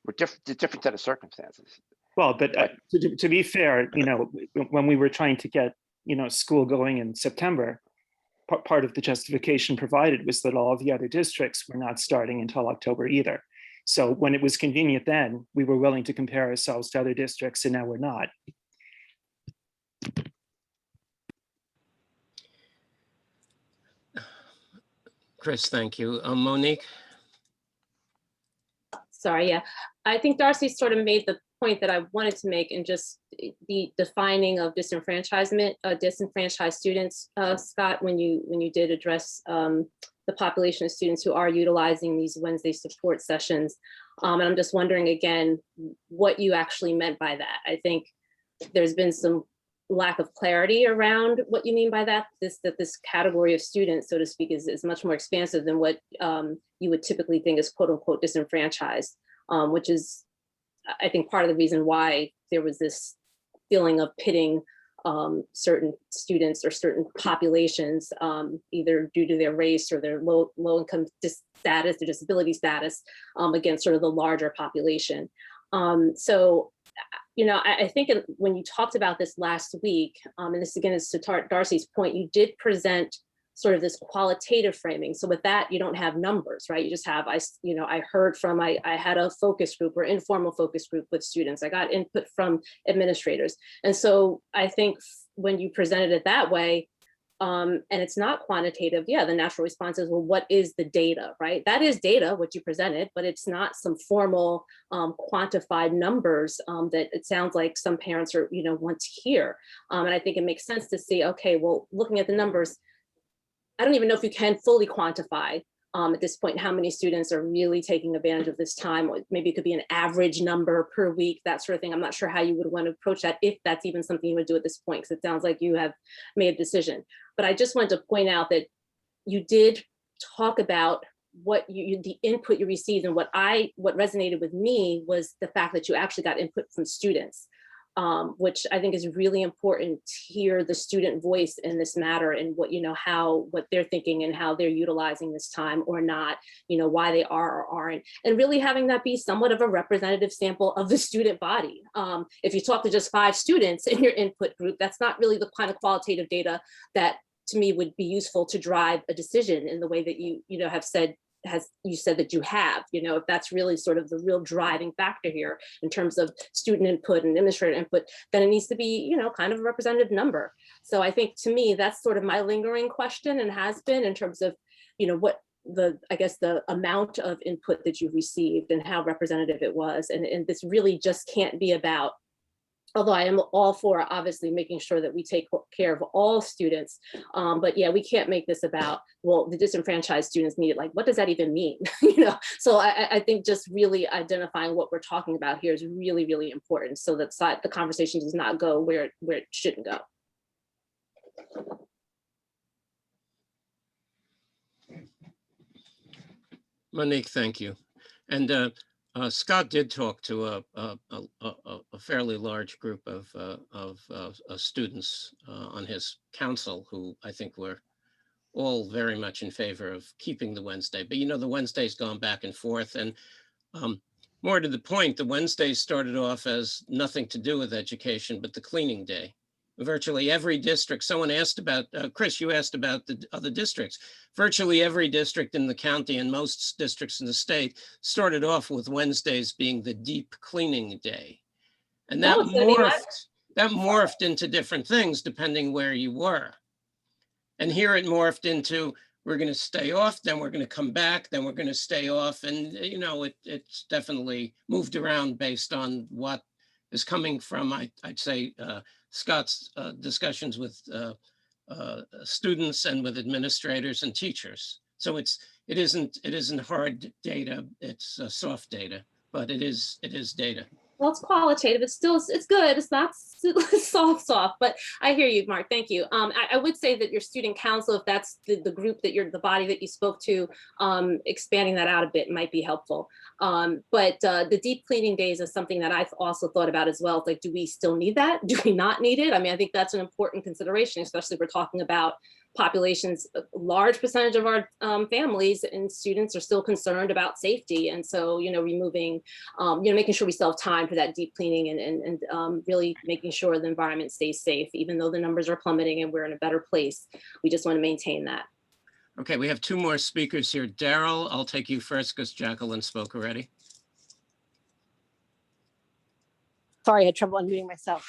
We're different set of circumstances. Well, but to be fair, when we were trying to get, school going in September, part of the justification provided was that all of the other districts were not starting until October either. So when it was convenient then, we were willing to compare ourselves to other districts, and now we're not. Chris, thank you. Monique? Sorry, yeah. I think Darcy sort of made the point that I wanted to make, and just the defining of disenfranchisement, disenfranchised students, Scott, when you did address the population of students who are utilizing these Wednesday support sessions. And I'm just wondering again, what you actually meant by that. I think there's been some lack of clarity around what you mean by that. That this category of students, so to speak, is much more expansive than what you would typically think is quote unquote disenfranchised, which is, I think, part of the reason why there was this feeling of pitting certain students or certain populations, either due to their race or their low income status, their disability status, against sort of the larger population. So, I think when you talked about this last week, and this again is to Darcy's point, you did present sort of this qualitative framing. So with that, you don't have numbers, right? You just have, I heard from, I had a focus group or informal focus group with students. I got input from administrators. And so I think when you presented it that way, and it's not quantitative, yeah, the natural response is, well, what is the data, right? That is data, what you presented, but it's not some formal quantified numbers that it sounds like some parents are, want to hear. And I think it makes sense to see, okay, well, looking at the numbers, I don't even know if you can fully quantify at this point how many students are really taking advantage of this time. Maybe it could be an average number per week, that sort of thing. I'm not sure how you would want to approach that, if that's even something you would do at this point, because it sounds like you have made a decision. But I just wanted to point out that you did talk about what the input you received, and what resonated with me was the fact that you actually got input from students. Which I think is really important to hear the student voice in this matter, and what what they're thinking and how they're utilizing this time or not, why they are or aren't, and really having that be somewhat of a representative sample of the student body. If you talk to just 5 students in your input group, that's not really the kind of qualitative data that to me would be useful to drive a decision in the way that you have said. You said that you have, if that's really sort of the real driving factor here in terms of student input and administrator input, then it needs to be, kind of a representative number. So I think to me, that's sort of my lingering question, and has been, in terms of, what the amount of input that you received and how representative it was. And this really just can't be about, although I am all for obviously making sure that we take care of all students. But yeah, we can't make this about, well, the disenfranchised students need it. Like, what does that even mean? So I think just really identifying what we're talking about here is really, really important, so that the conversation does not go where it shouldn't go. Monique, thank you. And Scott did talk to a fairly large group of students on his council, who I think were all very much in favor of keeping the Wednesday. But the Wednesday's gone back and forth, and more to the point, the Wednesdays started off as nothing to do with education, but the cleaning day. Virtually every district, someone asked about, Chris, you asked about the other districts. Virtually every district in the county and most districts in the state started off with Wednesdays being the deep cleaning day. And that morphed into different things depending where you were. And here it morphed into, we're going to stay off, then we're going to come back, then we're going to stay off. And, it's definitely moved around based on what is coming from, I'd say, Scott's discussions with students and with administrators and teachers. So it isn't hard data, it's soft data, but it is data. Well, it's qualitative. It's good. It's not soft, but I hear you, Mark. Thank you. I would say that your student council, if that's the group that the body that you spoke to, expanding that out a bit might be helpful. But the deep cleaning days is something that I've also thought about as well. It's like, do we still need that? Do we not need it? I mean, I think that's an important consideration, especially if we're talking about populations, a large percentage of our families and students are still concerned about safety. And so, removing, making sure we still have time for that deep cleaning and really making sure the environment stays safe, even though the numbers are plummeting and we're in a better place. We just want to maintain that. Okay, we have two more speakers here. Daryl, I'll take you first because Jacqueline spoke already. Sorry, I had trouble unmuting myself.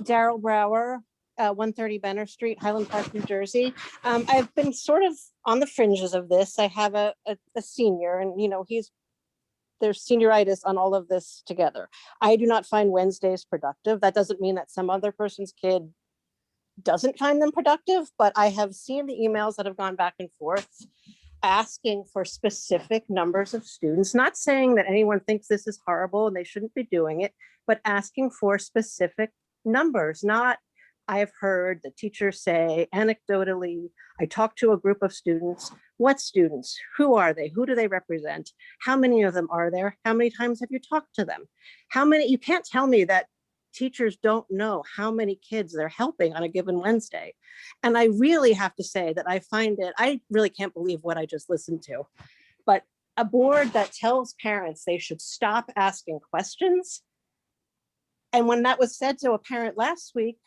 Daryl Brower, 130 Benner Street, Highland Park, New Jersey. I've been sort of on the fringes of this. I have a senior, and there's senioritis on all of this together. I do not find Wednesdays productive. That doesn't mean that some other person's kid doesn't find them productive, but I have seen the emails that have gone back and forth asking for specific numbers of students, not saying that anyone thinks this is horrible and they shouldn't be doing it, but asking for specific numbers. Not, I have heard the teachers say anecdotally, I talked to a group of students. What students? Who are they? Who do they represent? How many of them are there? How many times have you talked to them? How many? You can't tell me that teachers don't know how many kids they're helping on a given Wednesday. And I really have to say that I really can't believe what I just listened to. But a board that tells parents they should stop asking questions. And when that was said to a parent last week,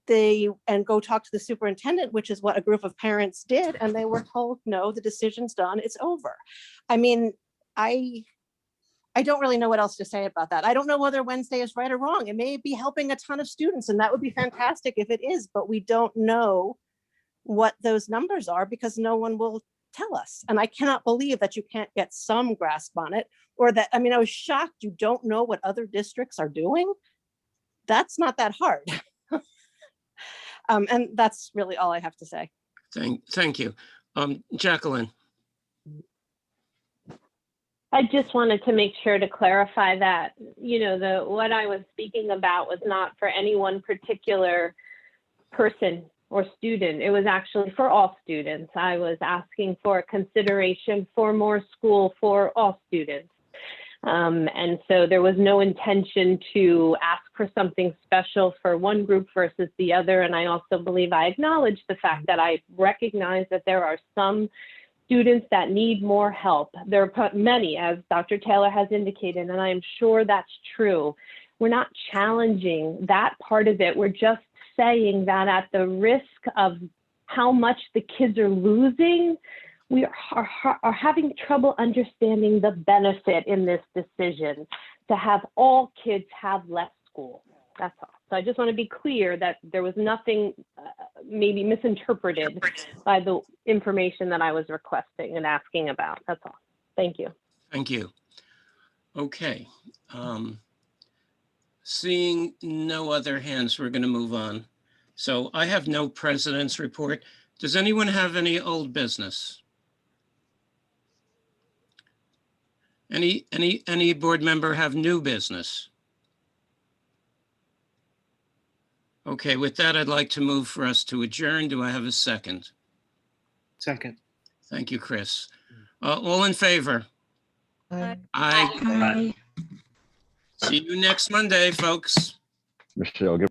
and go talk to the superintendent, which is what a group of parents did, and they were told, no, the decision's done, it's over. I mean, I don't really know what else to say about that. I don't know whether Wednesday is right or wrong. It may be helping a ton of students, and that would be fantastic if it is, but we don't know what those numbers are because no one will tell us. And I cannot believe that you can't get some grasp on it, or that, I mean, I was shocked you don't know what other districts are doing. That's not that hard. And that's really all I have to say. Thank you. Jacqueline. I just wanted to make sure to clarify that, what I was speaking about was not for any one particular person or student. It was actually for all students. I was asking for consideration for more school for all students. And so there was no intention to ask for something special for one group versus the other. And I also believe I acknowledge the fact that I recognize that there are some students that need more help. There are many, as Dr. Taylor has indicated, and I am sure that's true. We're not challenging that part of it. We're just saying that at the risk of how much the kids are losing, we are having trouble understanding the benefit in this decision to have all kids have less school. That's all. So I just want to be clear that there was nothing maybe misinterpreted by the information that I was requesting and asking about. That's all. Thank you. Thank you. Okay. Seeing no other hands, we're going to move on. So I have no president's report. Does anyone have any old business? Any board member have new business? Okay, with that, I'd like to move for us to adjourn. Do I have a second? Second. Thank you, Chris. All in favor? Aye. Aye. Aye. See you next Monday, folks. Michelle, give